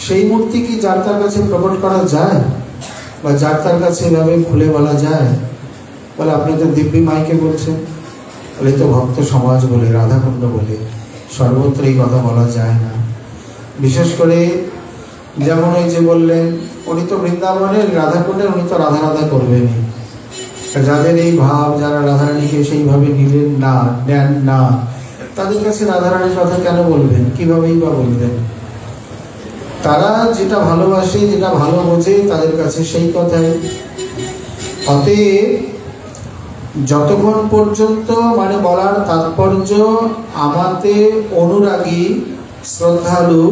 সেই মূর্তি কি যার তার কাছে প্রকট করা যায় বা যার তার কাছে এভাবে খুলে বলা যায়? বলে আপনি তো দিব্যি মাইকে বলছেন, বলে তো ভক্ত সমাজ বলে, রাধাকুণ্ড বলে, সর্বত্র এই কথা বলা যায় না। বিশেষ করে যেমন ওই যে বললেন, উনি তো বৃন্দাবনের রাধাকুণ্ডের, উনি তো রাধা রাধা করবেন। যাদের এই ভাব, যারা রাধারানীকে সেইভাবে নিলেন না, নেন না, তাদের কাছে রাধারানীর কথা কেন বলবেন, কিভাবেই বা বলবেন? তারা যেটা ভালোবাসে, যেটা ভালো বোঝে, তাদের কাছে সেই কথাই। অতএব যতক্ষণ পর্যন্ত মানে বলার তাৎপর্য আমাদের অনুরাগী, শ্রদ্ধালু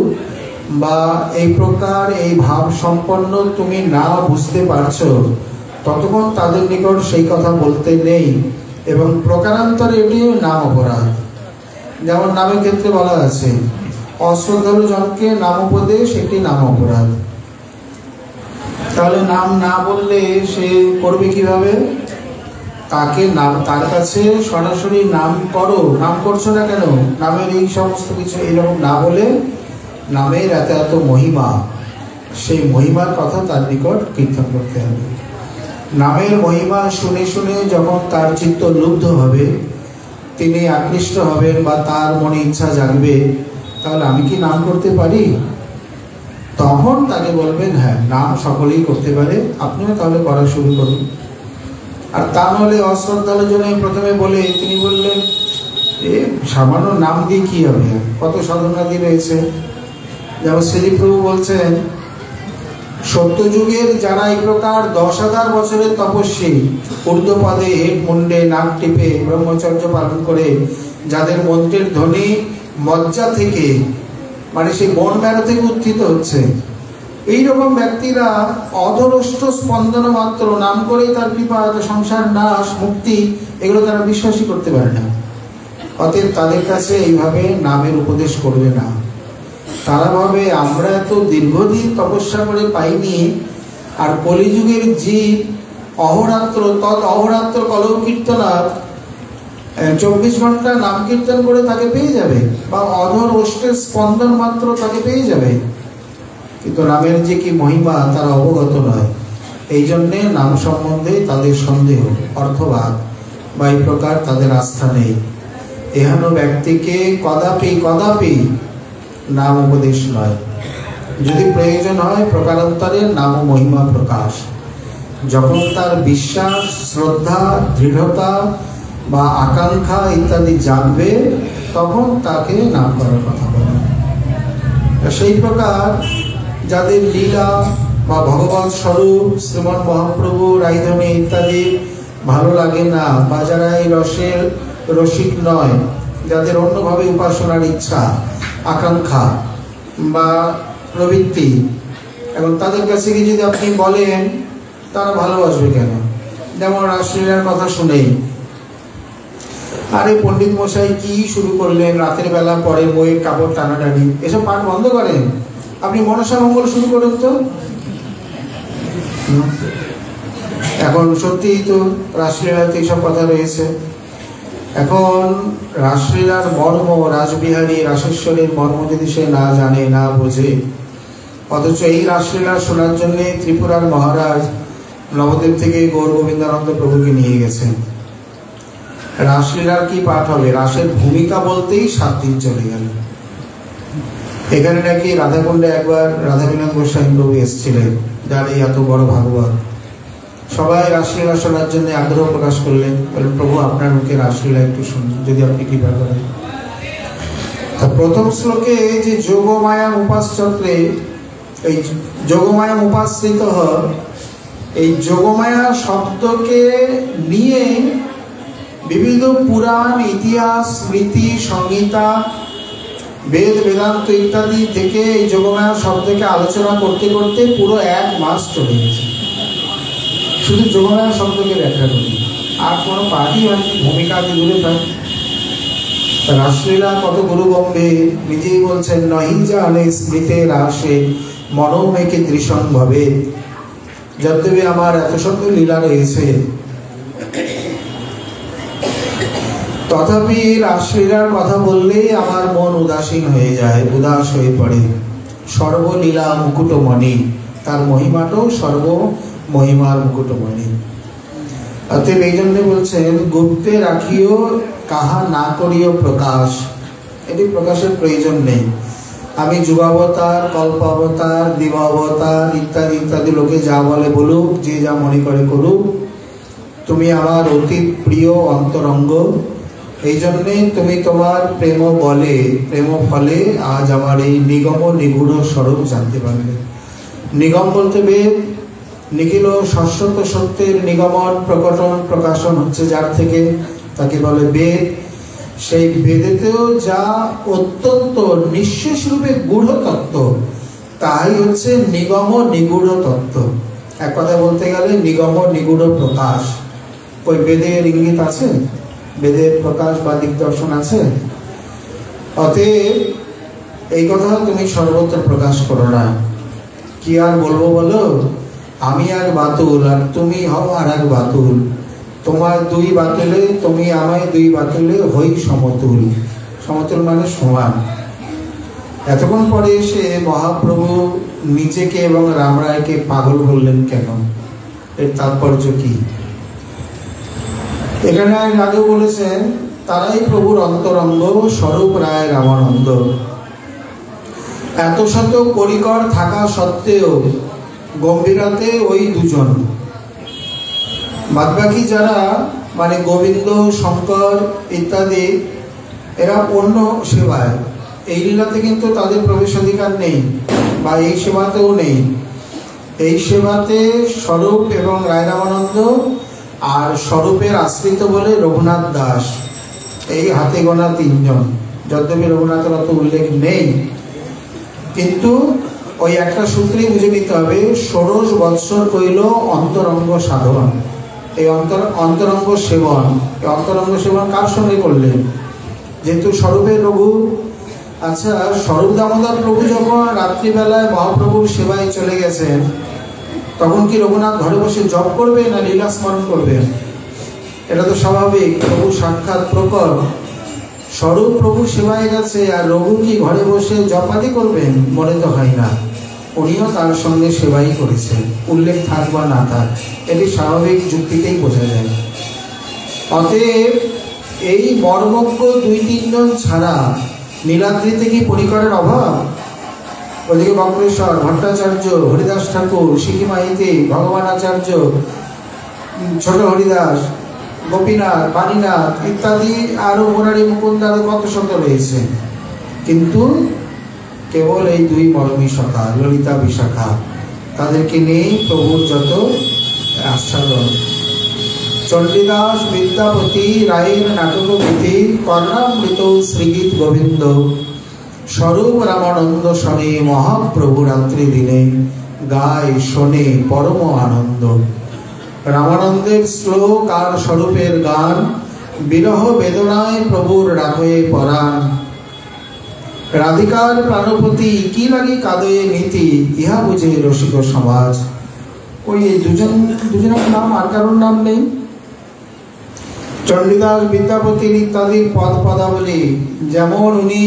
বা এই প্রকার এই ভাব সম্পন্ন তুমি না বুঝতে পারছো, ততক্ষণ তাদের নিকট সেই কথা বলতে নেই। এবং প্রকারান্তরে এটিও নাম অপরাধ। যেমন নামের ক্ষেত্রে বলা আছে, অশ্রদ্ধালু জনকে নাম উপদেশ একটি নাম অপরাধ। তাহলে নাম না বললে সে করবে কিভাবে? তাকে নাম, তার কাছে সরাসরি নাম করো, নাম করছো না কেন, নামের এই সমস্ত কিছু এরকম না বলে, নামের এত এত মহিমা, সেই মহিমার কথা তার নিকট কীর্তন করতে হবে। নামের মহিমা শুনে শুনে যখন তার চিত্ত লুব্ধ হবে, তিনি আকৃষ্ট হবেন বা তার মনে ইচ্ছা জাগবে, তাহলে আমি কি নাম করতে পারি? তখন তাকে বলবেন হ্যাঁ, নাম সকলেই করতে পারে, আপনিও তাহলে করা শুরু করুন। আর তা নাহলে অশ্রদ্ধার জন্য প্রথমে বলে তিনি বললেন এ সামান্য নাম দিয়ে কি হবে, কত সাধনাদি রয়েছে। যেমন শ্রীপ্রভু বলছেন, সত্যযুগের যারা এই প্রকার 10,000 বছরের তপস্বী, ঊর্ধ্বপদে হেট মুন্ডে নাক টিপে ব্রহ্মচর্য পালন করে, যাদের মন্ত্রের ধ্বনি মজ্জা থেকে মানে সেই বন ম্যারো থেকে উত্থিত হচ্ছে, এইরকম ব্যক্তিরা অধরষ্ট স্পন্দন মাত্র নাম করেই তার কৃপা, সংসার নাশ, মুক্তি, এগুলো তারা বিশ্বাসই করতে পারে না। অতএব তাদের কাছে এইভাবে নামের উপদেশ করবে না। তারা ভাবে আমরা এত দীর্ঘদিন তপস্যা করে পাইনি, আর কলিযুগের জীব অহরাত্র অহরাত্র কলৌ কীর্তনার 24 ঘন্টা নাম কীর্তন করে তাকে পেয়ে যাবে, বা অধর ওষ্ঠের স্পন্দন মাত্র তাকে পেয়ে যাবে। কিন্তু নামের যে কি মহিমা তারা অবগত নয়। এই জন্যে নাম সম্বন্ধে তাদের সন্দেহ, অর্থবাদ বা এই প্রকার তাদের আস্থা নেই। এহেন ব্যক্তিকে কদাপি কদাপি নাম উপদেশ নয়। যদি প্রয়োজন হয় প্রকারান্তরে নাম ও মহিমা প্রকাশ, যখন তার বিশ্বাস, শ্রদ্ধা, দৃঢ়তা বা আকাঙ্ক্ষা ইত্যাদি জানবে, তখন তাকে নাম করার কথা বলে। সেই প্রকার যাদের লীলা বা ভগবৎ স্বরূপ শ্রীমন মহাপ্রভু রাইধনী ইত্যাদি ভালো লাগে না, বা যারা এই রসের রসিক নয়, যাদের অন্যভাবে উপাসনার ইচ্ছা, আকাঙ্ক্ষা বা প্রবৃত্তি, এবং তাদের কাছে কি যদি আপনি বলেন তারা ভালোবাসবে কেন? যেমন রাসলীলার কথা শুনেই আরে পণ্ডিত মশাই কি শুরু করলেন, রাতের বেলা পরে বইয়ের কাপড় টানাটানি, এসব পাঠ বন্ধ করেন, আপনি মনসা মঙ্গল শুরু করুন তো। এখন সত্যিই তো রাসলীলাতে এইসব কথা রয়েছে। এখন রাসলীলার মর্ম, রাসবিহারী রাসেশ্বরের মর্ম যদি সে না জানে, না বোঝে, অথচ এই রাসলীলা শোনার জন্য ত্রিপুরার মহারাজ নবদ্বীপ থেকে গৌর গোবিন্দানন্দ প্রভুকে নিয়ে গেছেন। রাসলীলার কি পাঠ হবে? রাসের ভূমিকা বলতেই 7 দিন চলে গেল। এখানে নাকি রাধাকুণ্ডে একবার রাধাবিনোদ গোস্বামী প্রভু এসেছিলেন, যার এই এত বড় ভাগবত। সবাই রাসলীলা শোনার জন্য আগ্রহ প্রকাশ করলেন, বললেন প্রভু আপনার মুখে রাসলীলা একটু শুনুন, যদি আপনি কৃপা করেন। তা প্রথম শ্লোকে যে যোগমায়া উপাসচক্রে, এই যোগমায়া উপাশ্রিত, এই যোগমায়া শব্দকে নিয়ে বিবিধ পুরাণ, ইতিহাস, স্মৃতি, সংহিতা, বেদ, বেদান্ত ইত্যাদি থেকে এই যোগমায়া শব্দকে আলোচনা করতে করতে পুরো 1 মাস চলে গেছে। শুধু যোগমায়া শব্দকে ব্যাখ্যা করি, আর কোনো পাঠই হয়নি, ভূমিকা দূরে পাই। রাসলীলা কত গুরু গম্ভীর, নিজেই বলছেন নহি জানে স্মৃতে রাসে মনোমেকে দৃশন ভাবে। যদ্যপি আমার এত শত লীলা রয়েছে, তথাপি রাসলীলার কথা বললেই আমার মন উদাসীন হয়ে যায়, উদাস হয়ে পড়ে। সর্বলীলা মুকুটমণি, তার মহিমাটাও সর্ব মহিমার মুকুটমণি। অতএব এই জন্য বলছেন গুপ্তে রাখিও কাহা না করিও প্রকাশ। এটি প্রকাশের প্রয়োজন নেই। আমি যুগাবতার, কল্পাবতার, দিবাবতার ইত্যাদি ইত্যাদি লোকে যা বলে বলুক, যে যা মনে করে করুক, তুমি আমার অতি প্রিয় অন্তরঙ্গ। এই জন্যে তুমি তোমার প্রেম বলে, প্রেম ফলে আজ আমার এই নিগম নিগূঢ় স্বরূপ জানতে পারবে। নিগম বলতে বেদ, নিখিল শাশ্বত সত্যের নিগমন, প্রকটন, প্রকাশন হচ্ছে যার থেকে, তাকে বলে বেদ। সেই বেদেতেও যা অত্যন্ত নিঃশেষ রূপে গূঢ় তত্ত্ব, তাই হচ্ছে নিগম নিগূঢ় তত্ত্ব। এক কথা বলতে গেলে নিগম নিগূঢ় প্রকাশ। ওই বেদের ইঙ্গিত আছে, বেদের প্রকাশ বা দিগদর্শন আছে। অতএব এই কথা তুমি সর্বত্র প্রকাশ করো না। কি আর বলবো বলো, আমি এক বাতুল আর তুমি হও আর এক বাতুল, তোমার 2 বাতুলে, তুমি আমায় 2 বাতুলে হই সমতুল। সমতুল মানে সমান। এতক্ষণ পরে এসে মহাপ্রভু নিজেকে এবং রামরায়কে পাগল বললেন কেন? এর তাৎপর্য কি? এখানে আগেও বলেছেন তারাই প্রভুর অন্তরঙ্গ, স্বরূপ রায় রামানন্দ। এত শত পরিকর থাকা সত্ত্বেও গম্ভীরাতে ওই দুজন। বাদবাকি যারা মানে গোবিন্দ, শঙ্কর ইত্যাদি, এরা অন্য সেবায়, এই লীলাতে কিন্তু তাদের প্রবেশাধিকার নেই, বা এই সেবাতেও নেই। এই সেবাতে স্বরূপ এবং রায় রামানন্দ, আর স্বরূপের আশ্রিত বলে রঘুনাথ দাস, এই হাতে গোনা তিনজন। যদ্যপি রঘুনাথের অত উল্লেখ নেই, কিন্তু ওই একটা সূত্রেই বুঝে নিতে হবে, ষোড়শ বৎসর কইল অন্তরঙ্গ সাধন। এই অন্তরঙ্গ সেবন, এই অন্তরঙ্গ সেবন কার সঙ্গে করলেন? যেহেতু স্বরূপের রঘু। আচ্ছা, স্বরূপ দামোদর প্রভু যখন রাত্রিবেলায় মহাপ্রভুর সেবায় চলে গেছেন, তখন কি রঘুনাথ ঘরে বসে জপ করবে না লীলা স্মরণ করবেন? এটা তো স্বাভাবিক, প্রভু সাক্ষাৎ প্রকট। স্বরূপ প্রভু সেবায় গেছে, আর রঘু কি ঘরে বসে জপাদি করবেন? মনে তো হয় না। উনিও তার সঙ্গে সেবাই করেছেন, উল্লেখ থাক বা না থাক, এটি স্বাভাবিক যুক্তিতেই বোঝা যায়। অতএব এই মর্মজ্ঞ দুই তিনজন ছাড়া নীলাদ্রিতে কি পরিকরের অভাব? ওদিকে বক্রেশ্বর, ভট্টাচার্য, হরিদাস ঠাকুর, সিকি মাইতি, ভগবান আচার্য, ছোট হরিদাস, গোপীনাথ, বাণীনাথ ইত্যাদি, আরো মুরারি, মুকুন্দ, আরো কত শত রয়েছে। কিন্তু কেবল এই দুই মরমী সখা, ললিতা বিশাখা, তাদেরকে নিয়েই প্রভুর যত আস্বাদন। চণ্ডীদাস, বিদ্যাপতি, রায়ের নাটকগীতি, কর্ণামৃত শ্রীগীত গোবিন্দ, স্বরূপ রামানন্দ শনে মহাপ্রভু রাত্রি দিনে, গায় শোনে পরম আনন্দ। রামানন্দের শ্লোক আর স্বরূপের গান, বিরহ বেদনায় প্রভুর রাখে পরাণ। রাধিকার প্রাণপতি কি লাগি কাদয়ে নীতি, ইহা বুঝে রসিক সমাজ। ওই দুজনের নাম, আর কারোর নাম নেই। চণ্ডীদাস, বিদ্যাপতির ইত্যাদির পদ পদাবলী, যেমন উনি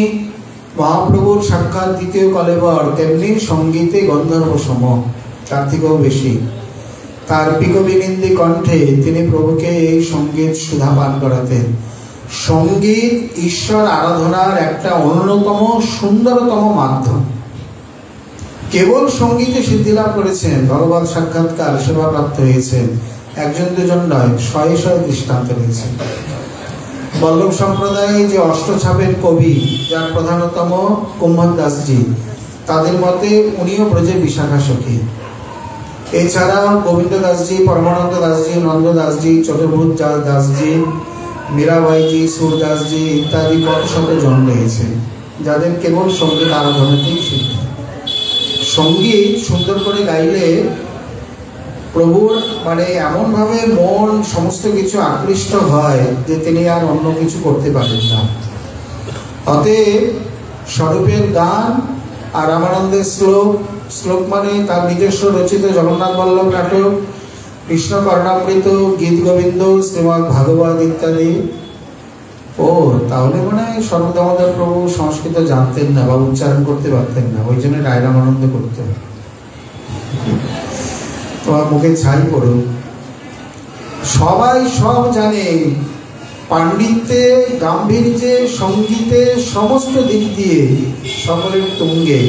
মহাপ্রভুর সাক্ষাৎ দ্বিতীয় কলেবর, তেমনি সঙ্গীতে গন্ধর্ব সম, তার থেকেও বেশি। তার পিকবিনিন্দি কণ্ঠে তিনি প্রভুকে এই সঙ্গীত সুধা পান করাতেন। সঙ্গীত ঈশ্বর আরাধনার একটা অন্যতম সুন্দরতম মাধ্যম। কেবল সঙ্গীতে সিদ্ধি লাভ করেছেন, ভগবত সাক্ষাৎকার সেবাপ্রাপ্ত হয়েছেন, একজন দুজন নয়, শয়ে শয়ে দৃষ্টান্ত রয়েছে। বল্লভ সম্প্রদায়ে যে অষ্টছাপের কবি, যার প্রধানতম কুম্ভন দাসজি, তাদের মতে উনিও ব্রজের বিশাখা সখী। এছাড়াও গোবিন্দ দাসজি, পরমানন্দ দাসজি, নন্দ দাসজি, চতুর্ভুজ দাসজি, মীরাবাইজি, সুরদাসজি ইত্যাদি কত শত জন রয়েছে, যাদের কেবল সঙ্গীত আরাধনাতেই সিদ্ধি। সঙ্গীত সুন্দর করে গাইলে প্রভুর মানে এমনভাবে মন সমস্ত কিছু আকৃষ্ট হয় যে তিনি আর অন্য কিছু করতে পারেন না। অতএব স্বরূপের গান আর রামানন্দের শ্লোক মানে তার নিজস্ব রচিত জগন্নাথ বল্লভ নাটক, কৃষ্ণ কর্ণামৃত, গীত গোবিন্দ, শ্রীমদ্ ভাগবত ইত্যাদি। ও তাহলে মানে স্বরূপ দামোদর প্রভু সংস্কৃত জানতেন না বা উচ্চারণ করতে পারতেন না, ওই জন্য রায় রামানন্দ করতেন। তোমার মুখে ছাই পড়ুক। সবাই সব জানে, পাণ্ডিত্যে, গাম্ভীর্যে, সঙ্গীতে, সমস্ত দিক দিয়ে সকলের তুঙ্গে।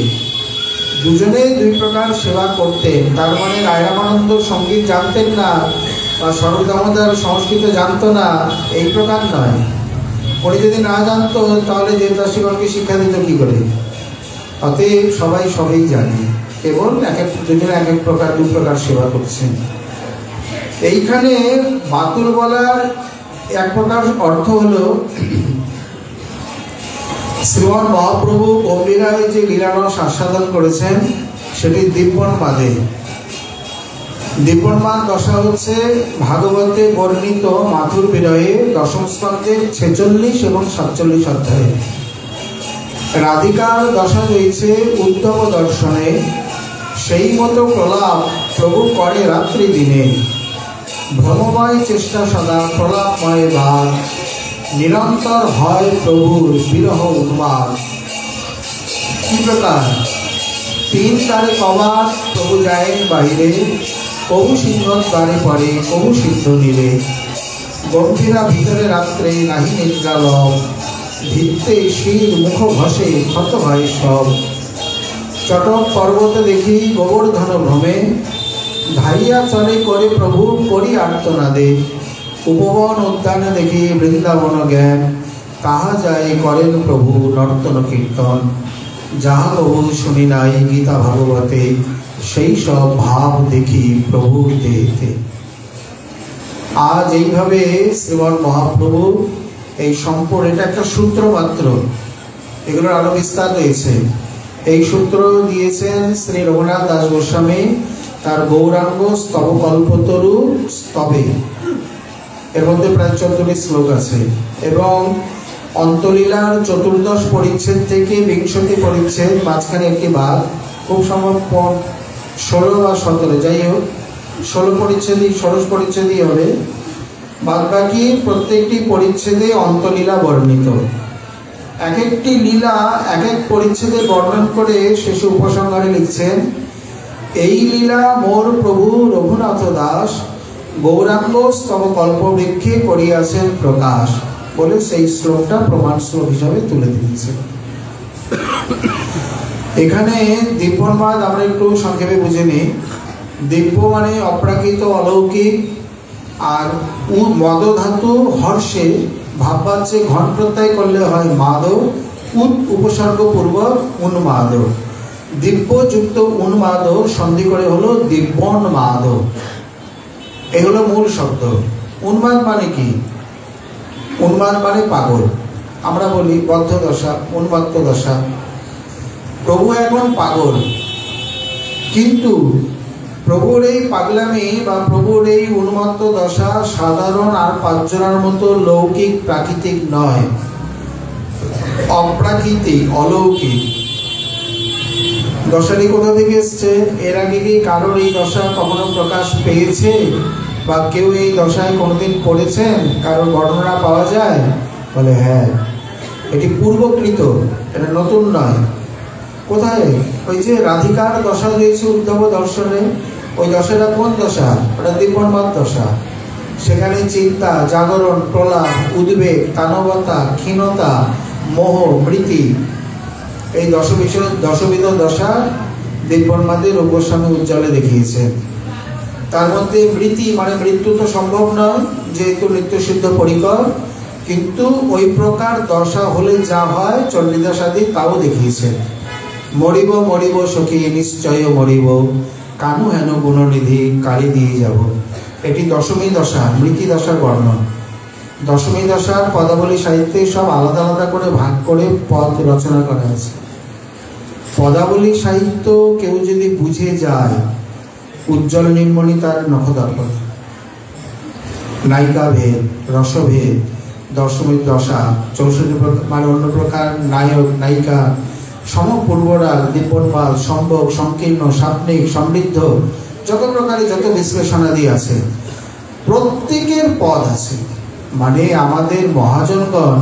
দুজনে দুই প্রকার সেবা করতেন। তার মানে রায় রামানন্দ সঙ্গীত জানতেন না বা স্বরূপ দামোদর সংস্কৃত জানতো না, এই প্রকার নয়। উনি যদি না জানতো তাহলে দেবদাসীগণকে শিক্ষা দিত কি করে? অতএব সবাই সবই জানে, কেবল দুজনে এক এক প্রকার দু প্রকার সেবা করছেন। এইখানে বাতুল বলার এক প্রকার অর্থ হলো, শ্রীমন মহাপ্রভু গম্ভীরায় যে লীলারস আস্বাদন করেছেন সেটি দিব্যন্মাদে। দিব্যন্মাদ দশা হচ্ছে ভাগবতে বর্ণিত মাথুর বিরহে দশম স্কন্ধে 46 এবং 47 অধ্যায়ে। রাধিকার দশা রয়েছে উদ্ধব দর্শনে, সেই মতো প্রলাপ প্রভু করে রাত্রি দিনে। ভ্রমময় চেষ্টা সদা প্রলাপময় ভাব, নিরন্তর হয় প্রভুর বিরহ উন্মাদ। কি প্রকার? 3 তারে কবার প্রভু যায় বাহিরে, কবু সিংহ দ্বারে পরে, কবু সিদ্ধ নিরে। গম্ভীরা ভিতরে রাত্রে নাহি নিদ্রালভ, ভিত্তে শির মুখ ঘষে ক্ষত হয় সব। চটক পর্বতে দেখি গোবর্ধন ভ্রমে, ধাইয়া চলে করে প্রভু করি আর্তনাদে। উপবন উদ্যানে দেখি বৃন্দাবন জ্ঞান, তাহা যায় করেন প্রভু নর্তন কীর্তন। যাহা প্রভু শুনি নাই গীতা ভাগবতে, সেই সব ভাব দেখি প্রভুর দেহেতে। আজ এইভাবে শ্রীমন মহাপ্রভু এই সম্পূর্ণ, এটা একটা সূত্র মাত্র, এগুলোর আরো বিস্তার রয়েছে। এই সূত্র দিয়েছেন শ্রী রঘুনাথ দাস গোস্বামী তার গৌরাঙ্গ স্তব কল্পতরু স্তবে। এর মধ্যে প্রায় 14টি শ্লোক আছে এবং অন্তলীলার 14দশ পরিচ্ছেদ থেকে 20টি পরিচ্ছেদ, মাঝখানে একটি বাদ, খুব সম্ভব 16 বা 17, যাই হোক 16 পরিচ্ছেদই হবে। বাদ বাকি প্রত্যেকটি পরিচ্ছেদে অন্তলীলা বর্ণিত। এক একটি লীলা এক এক পরিচ্ছেদে বর্ণন করে শেষে উপসংহারে লিখছেন, এই লীলা মোর প্রভু রঘুনাথ দাস গৌরাঙ্গ স্তব কল্পবৃক্ষে করিয়াছেন প্রকাশ, বলে সেই শ্লোকটা প্রমাণ শ্লোক হিসাবে তুলে দিয়েছেন। এখানে দিব্যন্মাদ আমরা একটু সংক্ষেপে বুঝে নিই। দিব্য মানে অপ্রাকৃত, অলৌকিক, আর মদ ধাতু হর্ষে ভাববাচ্যে ঘন প্রত্যয় করলে হয় মাদ, উপসর্গ পূর্বক উন্মাদ। দিব্য যুক্ত উন্মাদ সন্ধি করে হলো দিব্যন্মাদ। এই হলো মূল শব্দ। উন্মাদ মানে কি? উন্মাদ মানে পাগল। আমরা বলি বদ্ধ দশা, উন্মত্ত দশা। প্রভু এখন পাগল, কিন্তু প্রভুর এই পাগলামি বা প্রভুর এই উন্মত্ত দশা সাধারণ আর 5 জনের মতো লৌকিক প্রাকৃতিক নয়, অপ্রাকৃতিক, অলৌকিক। দশাটি কোথা থেকে এসছে? এর আগে কি কারোর এই দশা কখনো প্রকাশ পেয়েছে বা কেউ এই দশায় কোনোদিন পড়েছেন? কারোর বর্ণনা পাওয়া যায়? বলে হ্যাঁ, এটি পূর্বকৃত, এটা নতুন নয়। কোথায়? ওই যে রাধিকার দশা রয়েছে উদ্ধব দর্শনে, ওই দশাটা কোন দশা? ওটা দিব্যন্মাদ দশা। সেখানে চিন্তা, জাগরণ, প্রলাপ, উদ্বেগ, তানবতা, ক্ষীণতা, মোহ, মৃতি, এই দশবিধ দশা দিব্যন্মাদের গোস্বামী উজ্জ্বলে দেখিয়েছেন। তার মধ্যে মৃতি মানে মৃত্যু তো সম্ভব নয়, যেহেতু নিত্যসিদ্ধ পরিকর, কিন্তু ওই প্রকার দশা হলে যা হয় চণ্ডীদাসাদি তাও দেখিয়েছেন। মরিব মরিব সখী নিশ্চয় মরিব, কানু হেন গুণনিধি কালি দিয়ে যাব। এটি দশমী দশা, মৃতি দশার বর্ণন। দশমী দশার পদাবলী সাহিত্যে সব আলাদা আলাদা করে ভাগ করে পদ রচনা করা হয়েছে। পদাবলী সাহিত্য কেউ যদি বুঝে যায়, উজ্জ্বল নির্মণি তার নখদর্পণ। নায়িকা ভেদ, রসভেদ, দশমী দশা, 64 মানে অন্য প্রকার নায়ক নায়িকা, সমপূর্বরা, দিব্যন্মাদ, সম্ভোগ, সংকীর্ণ, সাত্বিক, সমৃদ্ধ, যত প্রকারে যত বিশ্লেষণাদি আছে, প্রত্যেকের পদ আছে। মানে আমাদের মহাজনগণ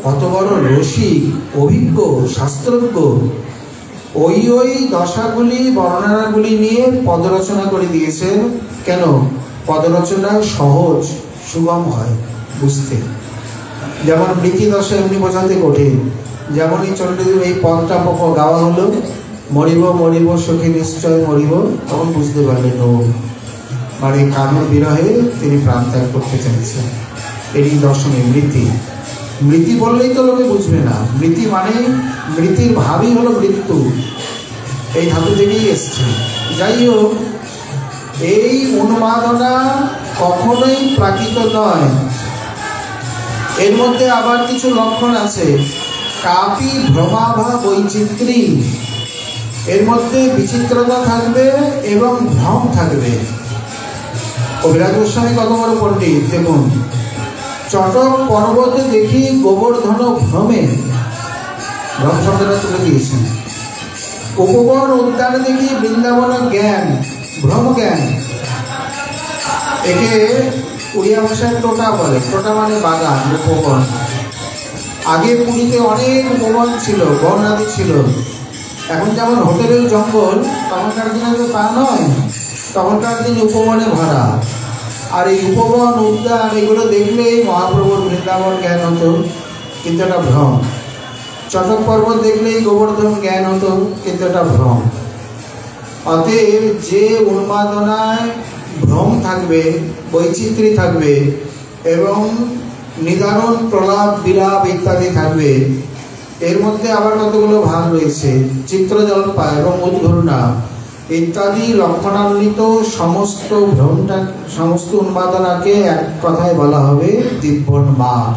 কত বড় রসিক, অভিজ্ঞ, শাস্ত্রজ্ঞ, ওই দশাগুলি, বর্ণনাগুলি নিয়ে পদ রচনা করে দিয়েছেন। কেন? পদরচনায় সহজ, সুগম হয় বুঝতে। যেমন মৃতি দশা এমনি বোঝাতে কঠিন। যেমন এই চন্দ্রদেব এই পদটা গাওয়া হলো, মরিব মরিব সখী নিশ্চয় মরিব, তখন বুঝতে পারলেন ও মানে কামের বিরহে তিনি প্রাণ ত্যাগ করতে চাইছেন। এটি দশমী মৃতি। মৃতি বললেই তো লোকে বুঝবে না। মৃতি মানে মৃতির ভাবই হলো মৃত্যু, এই ধাতু থেকেই এসছে। যাই হোক, এই উন্মাদনা কখনোই প্রাকৃত নয়। এর মধ্যে আবার কিছু লক্ষণ আছে। কাপি ভ্রমাভা বৈচিত্র্যী, এর মধ্যে বিচিত্রতা থাকবে এবং ভ্রম থাকবে। কবিরাজ গোস্বামী কত বড় পণ্ডিত দেখুন। চটক পর্বতে দেখি গোবর্ধন ভ্রমে, ভ্রম শব্দটা তুলে দিয়েছেন। উপবন উদ্যানে দেখি বৃন্দাবন জ্ঞান, ভ্রম জ্ঞান। একে উড়িয়া ভাষায় টোটা বলে। টোটা মানে বাগান, উপবন। আগে পুরীতে অনেক উপবন ছিল, বন আদি ছিল। এখন যেমন হোটেলের জঙ্গল, তখনকার দিনে তো তা নয়। তখনকার দিন উপবনে ভরা। আর এই উপবন উদ্যান এগুলো দেখলেই মহাপ্রভুর বৃন্দাবন জ্ঞান হতো, কিন্তু এটা ভ্রম। চটক পর্বত দেখলেই গোবর্ধন জ্ঞান হতো, কিন্তু এটা ভ্রম। অতএব যে উন্মাদনায় ভ্রম থাকবে, বৈচিত্র্য থাকবে এবং নিদারুণ প্রলাপ বিলাপ ইত্যাদি থাকবে, এর মধ্যে আবার কতগুলো ভাগ রয়েছে, চিত্রজল্পা এবং উদ্ঘূর্ণা ইত্যাদি লক্ষণান্বিত সমস্ত ভ্রমটা, সমস্ত উন্মাদনাকে এক কথায় বলা হবে দিব্যোন্মাদ।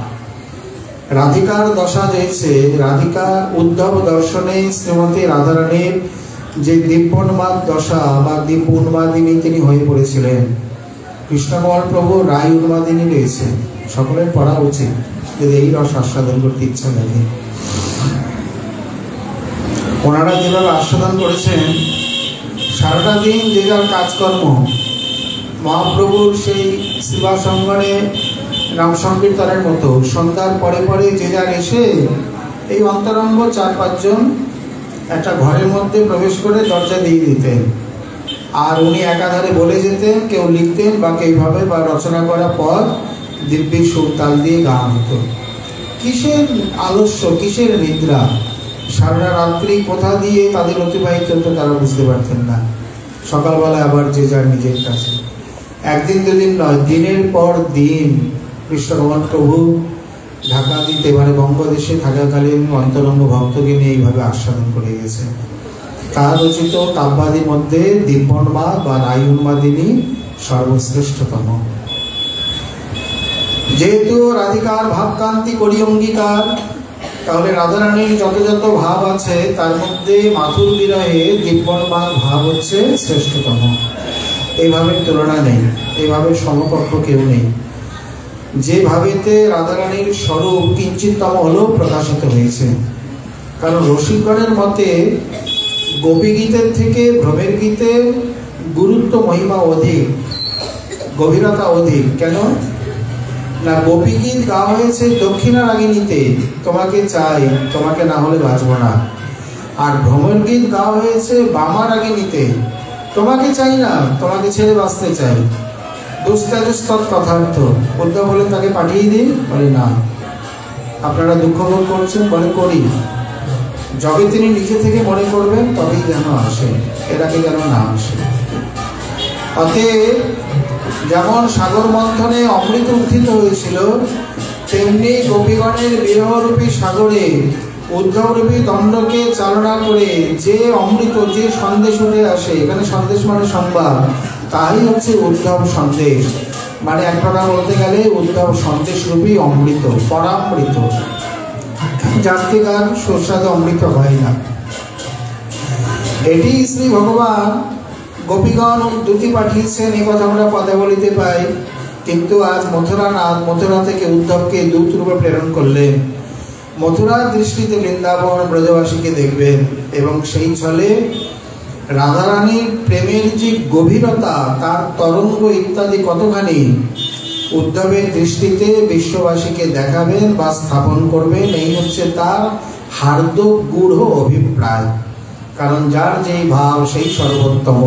রাধিকার দশা রয়েছে, রাধিকা উদ্ধব দর্শনে শ্রীমতী রাধারানীর যে দিব্যোন্মাদ দশা বা দিব্য উন্মাদিনী তিনি হয়ে পড়েছিলেন। কৃষ্ণকমল প্রভু রায় উন্মাদিনী রয়েছে, সকলের পড়া উচিত যদি এই রস আস্বাদন করতে ইচ্ছা লাগে। ওনারা যেভাবে আস্বাদন করেছেন, সারাটা দিন যে যার কাজকর্ম, মহাপ্রভুর সেই সেবা সঙ্গনে নাম সংকীর্তনের মতো সন্ধ্যার পরে পরে যে যার এসে এই অন্তরঙ্গ 4-5 জন একটা ঘরের মধ্যে প্রবেশ করে দরজা দিয়ে দিতেন, আর উনি একাধারে বলে যেতেন, কেউ লিখতেন বা কেউভাবে বা রচনা করা পর দিব্যি সুর তাল দিয়ে গান হতো। কিসের আলস্য, কিসের নিদ্রা, সারা রাত্রি কোথা দিয়ে তাদের অতিবাহিত হতো তারা বুঝতে পারতেন না। সকালবেলায় আবার যে যার নিজের কাছে। একদিন দুদিন নয়, দিনের পর দিন কৃষ্ণকমল প্রভু ঢাকা দিতে মানে বঙ্গদেশে থাকাকালীন অন্তরঙ্গ ভক্তকে নিয়ে এইভাবে আস্বাদন করে গেছে। তার রচিত কাব্যাদির মধ্যে দিব্যোন্মাদ বা রায় উন্মাদিনী সর্বশ্রেষ্ঠতম। যেহেতু রাধিকার ভাবকান্তি করি অঙ্গীকার, তাহলে রাধারানীর যত যত ভাব আছে তার মধ্যে মাথুর বিরহে দিব্যোন্মাদ ভাব হচ্ছে শ্রেষ্ঠতম। এইভাবে তুলনা নেই, এইভাবে সমকক্ষ কেউ নেই। যে ভাবেতে রাধারানীর স্বরূপ কিঞ্চিততম হলেও প্রকাশিত হয়েছে। কারণ রসিকগণের মতে গোপী গীতের থেকে ভ্রমের গীতের গুরুত্ব মহিমা অধিক, গভীরতা অধিক। কেন না, গোপী গীত গাওয়া হয়েছে দক্ষিণা রাগিনীতে, তোমাকে চাই, তোমাকে না হলে বাঁচব না। আর ভ্রমের গীত গাওয়া হয়েছে বামা রাগিনীতে, তোমাকে চাই না, তোমাকে ছেড়ে বাঁচতে চাই। দুস্তাজস্তৎ কথার্থ। উদ্ধব বলে তাকে পাঠিয়ে দিন, বলে না। আপনারা দুঃখ ভোগ করছেন, বলে করি। যবে তিনি নিজে থেকে মনে করবেন তবেই যেন আসে, এর আগে যেন না আসে। অতএব যেমন সাগর মন্থনে অমৃত উত্থিত হয়েছিল, তেমনি গোপীগণের বিরহরূপী সাগরে উদ্ধবরূপী দণ্ডকে চালনা করে যে অমৃত, যে সন্দেশ উঠে আসে, এখানে সন্দেশ মানে সংবাদ, তাই হচ্ছে উদ্ধব সন্দেশ। মানে এক কথা বলতে গেলে উদ্ধব সন্দেশরূপী অমৃত, পরামৃত, যার থেকে আর সুস্বাদু অমৃত হয় না। এটি শ্রী ভগবান গোপীগণ দুটি পাঠিয়েছেন, এই কথা আমরা পদে বলিতে পাই। কিন্তু আজ মথুরানাথ মথুরা থেকে উদ্ধবকে দূত রূপে প্রেরণ করলেন। মথুরার দৃষ্টিতে বৃন্দাবন ব্রজবাসীকে দেখবেন এবং সেই ছলে রাধারানীর প্রেমের যে গভীরতা, তার তরঙ্গ ইত্যাদি কতখানি উদ্ধবের দৃষ্টিতে বিশ্ববাসীকে দেখাবেন বা স্থাপন করবেন। এই হচ্ছে তার হার্দ গূঢ় অভিপ্রায়। কারণ যার যেই ভাব সেই সর্বোত্তম,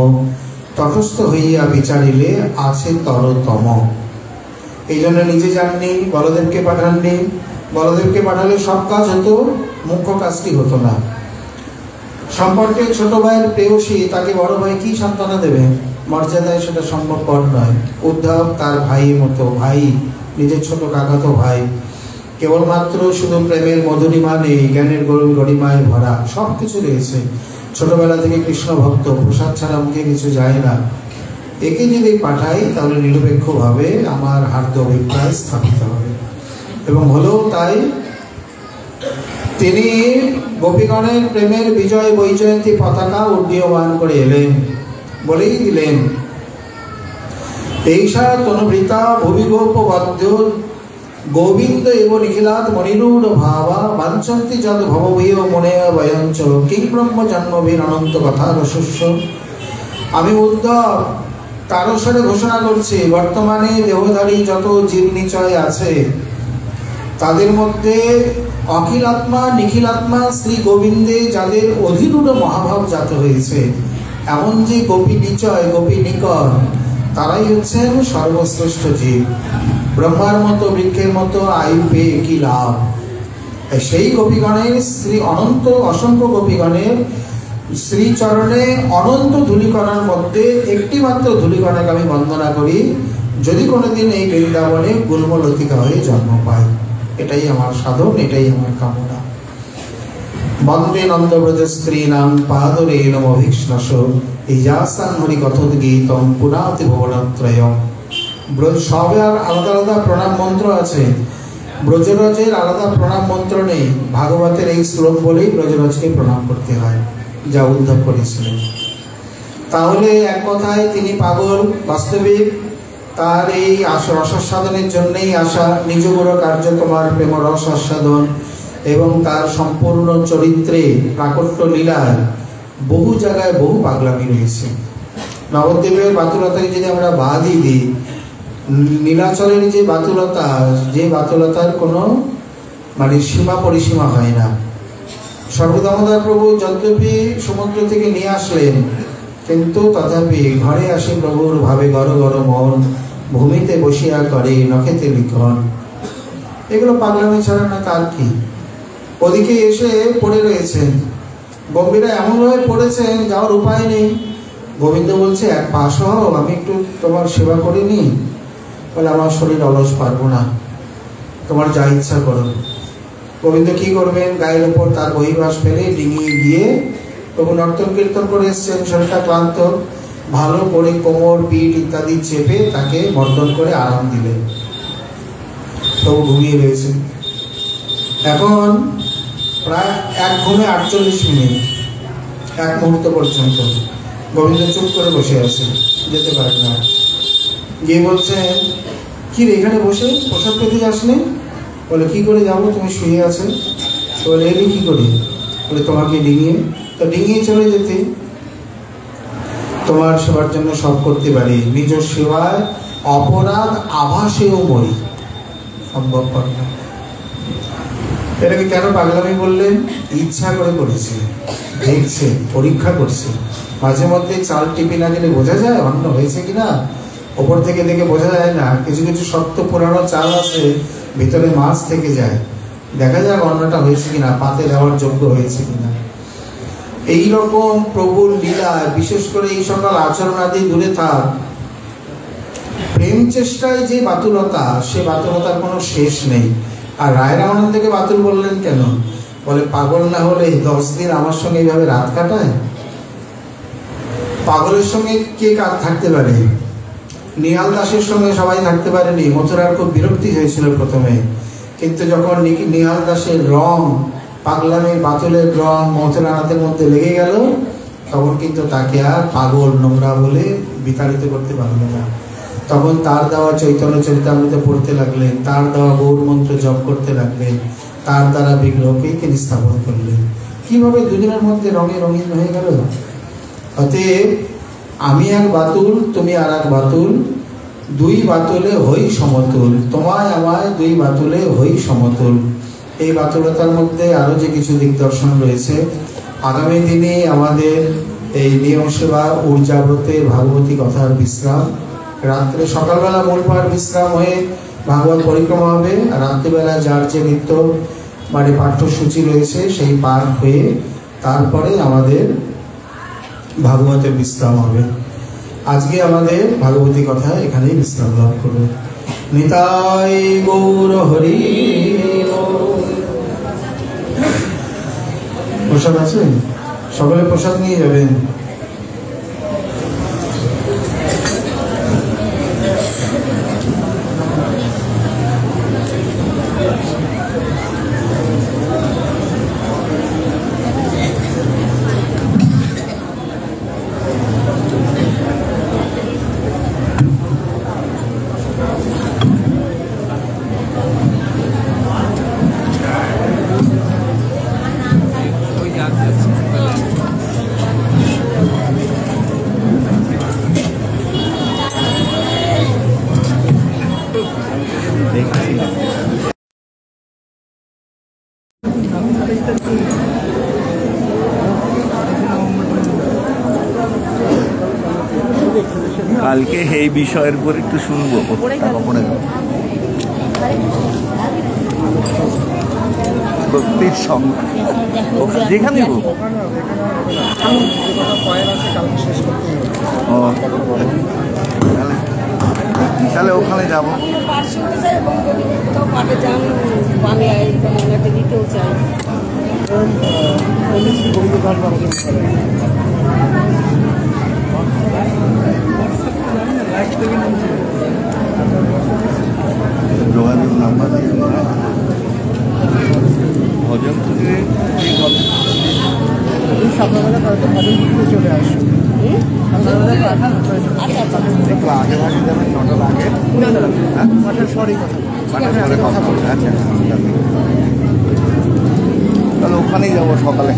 তটস্থ হইয়া বিচারিলে আছে তরতম। এই জন্য নিজে যাননি, বলদেবকে পাঠাননি। বলদেবকে পাঠালে সব কাজ হতো, মুখ্য কাজটি হতো না। সম্পর্কে ছোট ভাইয়ের প্রেয়সী, তাকে বড় ভাই কি সান্ত্বনা দেবে? মর্যাদায় সেটা সম্ভবপর নয়। উদ্ধব তার ভাইয়ের মতো, ভাই, নিজের ছোট কাকাতো ভাই। কেবলমাত্র শুধু প্রেমের মধুরিমা নেই, জ্ঞানের গরিমায় ভরা সব কিছু রয়েছে। ছোটবেলা থেকে কৃষ্ণ ভক্ত, প্রসাদ ছাড়া মুখে কিছু যায় না। একে যদি পাঠাই তাহলে নিরপেক্ষভাবে আমার হার্দ অভিপ্রায় স্থাপিত হবে। এবং হলেও তাই। তিনি গোপীগণের প্রেমের বিজয় বৈজয়ন্তী পতাকা উড্ডীয়মান করে এলেন, বলেই দিলেন, এইষা তনুভৃতা ভুবিগোপবদ্ধ গোবিন্দ এব নিখিলাৎ মণিরূঢ় ভাবা বাঞ্ছন্তি যদ ভবভীয় মনে বয়ঞ্চ কিং ব্রহ্ম জন্মভীর অনন্ত কথা রসস্য। আমি উদ্ধব তারস্বরে ঘোষণা করছি, বর্তমানে দেহধারী যত জীব নিচয় আছে তাদের মধ্যে অখিলাত্মা নিখিলাত্মা শ্রী গোবিন্দে যাদের অধিরূঢ় মহাভাব জাত হয়েছে, এমন যে গোপী নিচয়, গোপী নিকট, তারাই হচ্ছেন সর্বশ্রেষ্ঠ জীব। ব্রহ্মার মতো বৃক্ষের মতো আয়ু পেয়ে কি লাভ। সেই গোপীগণের শ্রী অনন্ত অসংখ্য গোপীগণের শ্রীচরণে অনন্ত ধূলিকণার মধ্যে একটি মাত্র ধূলিকণাকে আমি বন্দনা করি, যদি কোনোদিন এই বৃন্দাবনে গুল্মলতিকা হয়ে জন্ম পায়। এটাই আমার সাধন, এটাই আমার কামনা। বন্দে নন্দব্রজ স্ত্রীনাম পাদরেণম অভিষ্ণস ইজাসাং হরিকথোদ্গীতম পুনাতি ভুবনত্রয়ম। সবে আলাদা আলাদা প্রণাম মন্ত্র আছে, ব্রজরাজের আলাদা প্রণাম মন্ত্র নেই। ভাগবতের এই শ্লোক বলেই ব্রজরাজকে প্রণাম করতে হয়, যা উদ্ধব করেছিলেন। তাহলে এক কথায় তিনি পাগল। বাস্তবিক তার এই রসাস্বাদনের জন্যই আসা। নিজ গুরু কার্য তোমার প্রেম রস আস্বাদন এবং তার সম্পূর্ণ চরিত্রে প্রাকট্য লীলায় বহু জায়গায় বহু পাগলামি রয়েছে। নবদ্বীপের বাতুলতাকে যদি আমরা বাদই দিই, নীলাচলের যে বাতুলতা, যে বাতুলতার কোনো সীমা পরিসীমা হয় না। সর্বদামোদর প্রভু যদ্যপি সমুদ্র থেকে নিয়ে আসলেন, কিন্তু তথাপি ঘরে আসে প্রভুর ভাবে গর গর মন, ভূমিতে বসিয়া করে নখেতে লিখন। এগুলো পাগলামি ছাড়া না কার কি। ওদিকে এসে পড়ে রয়েছেন, গম্ভীরা এমনভাবে পড়েছেন যাওয়ার উপায় নেই। গোবিন্দ বলছে, এক পাশ হও, আমি একটু তোমার সেবা করিনি। বলে, আমার শরীর অলস, পারবো না, তোমার যা ইচ্ছা করো। গোবিন্দ কি করবেন, গায়ের উপর তার বহিবাস ফেলে ডিঙিয়ে গিয়ে প্রভু নর্তন কীর্তন করে এসছেন, শরীরটা ক্লান্ত, ভালো করে কোমর পিঠ ইত্যাদি চেপে তাকে মর্দন করে আরাম দিলেন। প্রভু ঘুমিয়ে রয়েছেন। এখন প্রায় 1 ঘুমে 48 মিনিট, 1 মুহূর্ত পর্যন্ত গোবিন্দ চুপ করে বসে আছে, যেতে পারে না। গিয়ে বলছেন, কি রে, এখানে বসে প্রসাদ পেতে যাসনি? বলে, কি করে যাবো, তুমি শুয়ে আছে। বলে, এলি কি করে? বলে, তোমাকে ডিঙিয়ে। তো ডিঙিয়ে চলে যেতে। তোমার সেবার জন্য সব করতে পারি, নিজ সেবায় অপরাধ আভাসেও মরি, সম্ভব না। এটাকে কেন পাগলামি বললেন? ইচ্ছা করে করেছে, দেখছে, পরীক্ষা করছে। মাঝে মধ্যে চাল টিপি না গেলে বোঝা যায় অন্ন হয়েছে কিনা। ওপর থেকে দেখে বোঝা যায় না। কিছু কিছু শক্ত পুরানো চাল আছে, ভিতরে মাছ থেকে যায়, দেখা যাক অন্নটা হয়েছে কিনা, পাতে দেওয়ার যোগ্য হয়েছে কিনা। এইরকম প্রভুর লীলা, বিশেষ করে এই সকল আচরণ আদি দূরে থাক। প্রেম চেষ্টায় যে বাতুলতা, সে বাতুলতার কোনো শেষ নেই। আর রায় রামানন্দকে বাতুল বললেন কেন? বলে, পাগল না হলে 10 দিন আমার সঙ্গে এইভাবে রাত কাটায়? পাগলের সঙ্গে কে কার থাকতে পারে? নিহাল দাসের সঙ্গে সবাই থাকতে পারেনি। মথুরার খুব বিরক্তি হয়েছিল প্রথমে, কিন্তু যখন নিহাল দাসের রং, পাগলামি বাতুলের রং মথুরানাথের মধ্যে লেগে গেল, তখন কিন্তু তাকে আর পাগল নোংরা বলে বিতাড়িত করতে পারল না। তখন তার দেওয়া চৈতন্য চরিতামৃত পড়তে লাগলেন, তার দেওয়া গৌর মন্ত্র জপ করতে লাগলেন, তার দ্বারা বিগ্রহকেই তিনি স্থাপন করলেন। কিভাবে দুজনের মধ্যে রঙে রঙিন হয়ে গেল। অতএব আমি এক বাতুল, তুমি আর এক বাতুল, 2 বাতুলে হই সমতুল, তোমায় আমায় 2 বাতুলে হই সমতুল। এই বাতুলতার মধ্যে আরো যে কিছু দিগদর্শন রয়েছে। আগামী দিনে আমাদের এই নিয়ম সেবা, ঊর্জাব্রতে ভাগবতী কথার বিশ্রাম, রাত্রে সকালবেলা মূল পাঠ বিশ্রাম হয়ে ভাগবত পরিক্রমা হবে, আর রাত্রিবেলা যার যে নিত্য পাঠ্যসূচি রয়েছে সেই পাঠ হয়ে তারপরে আমাদের ভাগবতের বিশ্রাম হবে। আজকে আমাদের ভাগবতী কথা এখানেই বিশ্রাম লাভ করবে। নিতাই গৌর হরি। প্রসাদ আছে, সকলে প্রসাদ নিয়ে যাবেন। কালকে এই বিষয়ের উপর একটু শুনবো। ভক্তির সঙ্গ যেখানে হোক। ও তাহলে ওখানে যাবো। যোগাযোগ নাম্বার ভজন থেকে সকালবেলা হয়তো ভজন থেকে চলে আসো। একটু আগে ভাগে যাবেন, 9টার আগে। কথা বলছে। আচ্ছা, তাহলে ওখানেই যাবো সকালে।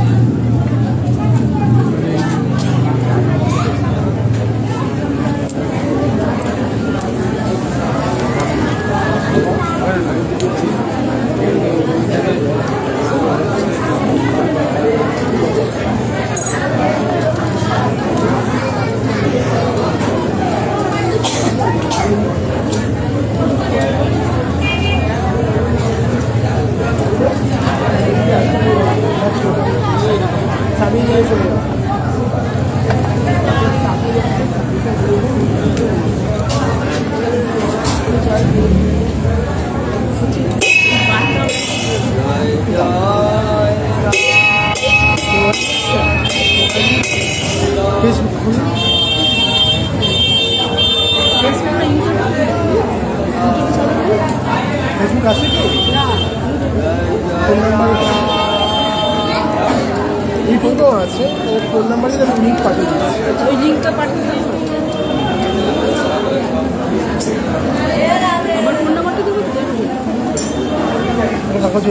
ফেসবুক আছে কি? ফোন নাম্বার ইউটিউবেও আছে। ফোন নাম্বার দিয়ে আমি লিঙ্ক পাঠিয়ে দিচ্ছি। ওই লিঙ্কটা পাঠিয়ে দিই। আমার ফোন নাম্বারটা দেবো। কাগজ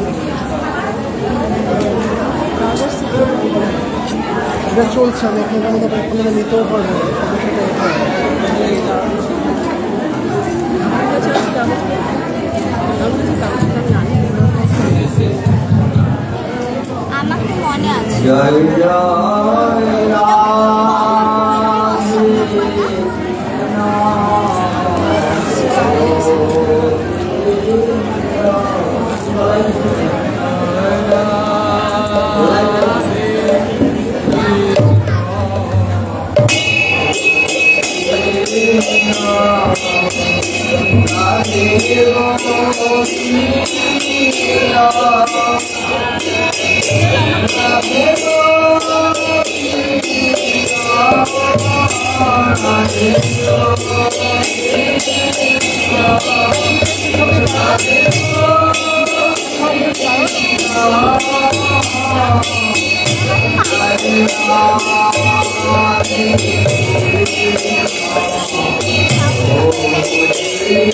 এটা চলছে, আমি এখানকার মতো আপনারা নিতেও পারবো। আমাকে মনে আছে। জয় জয় Thank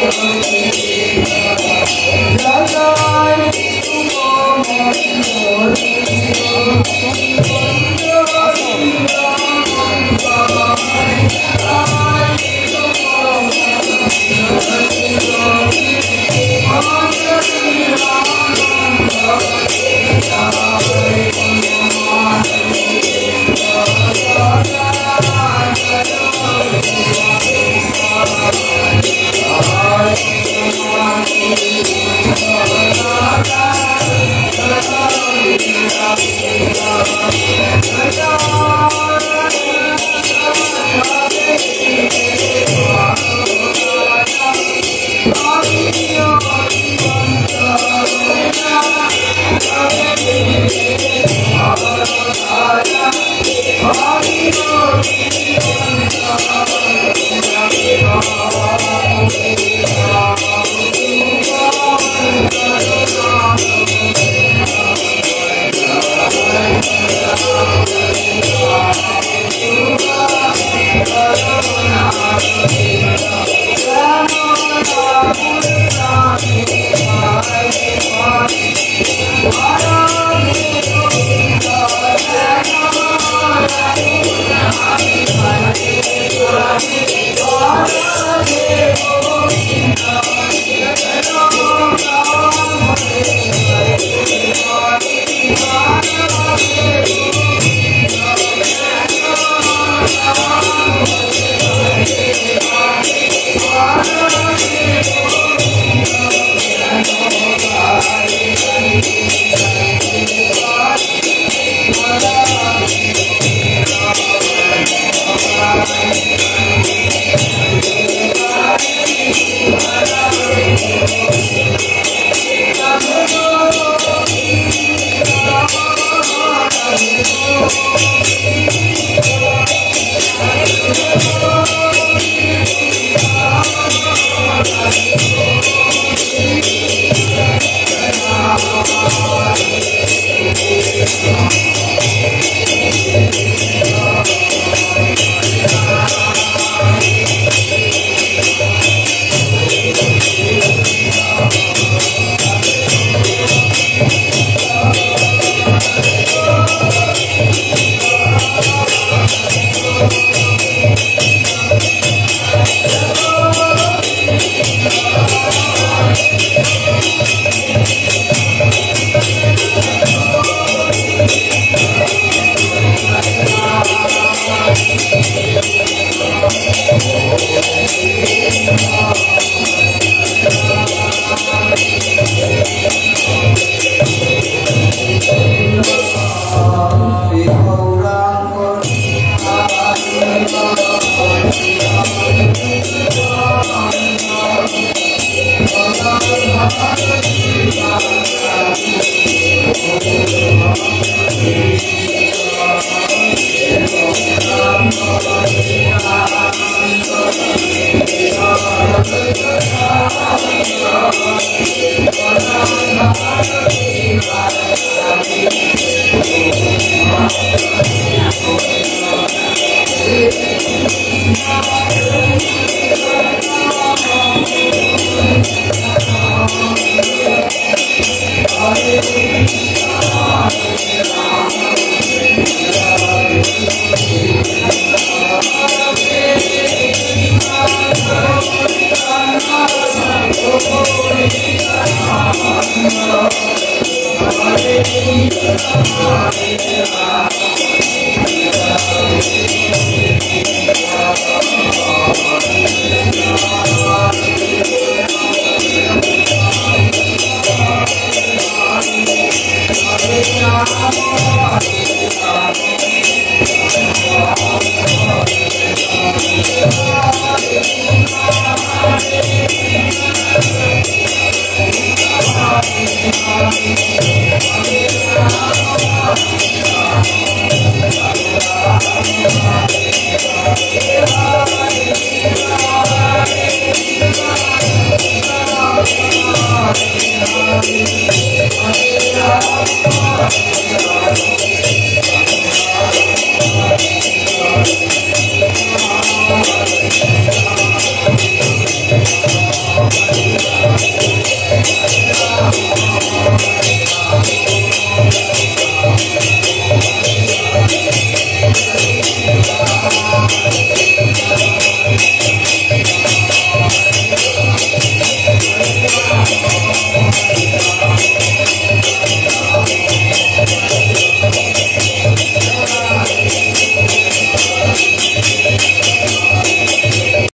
you.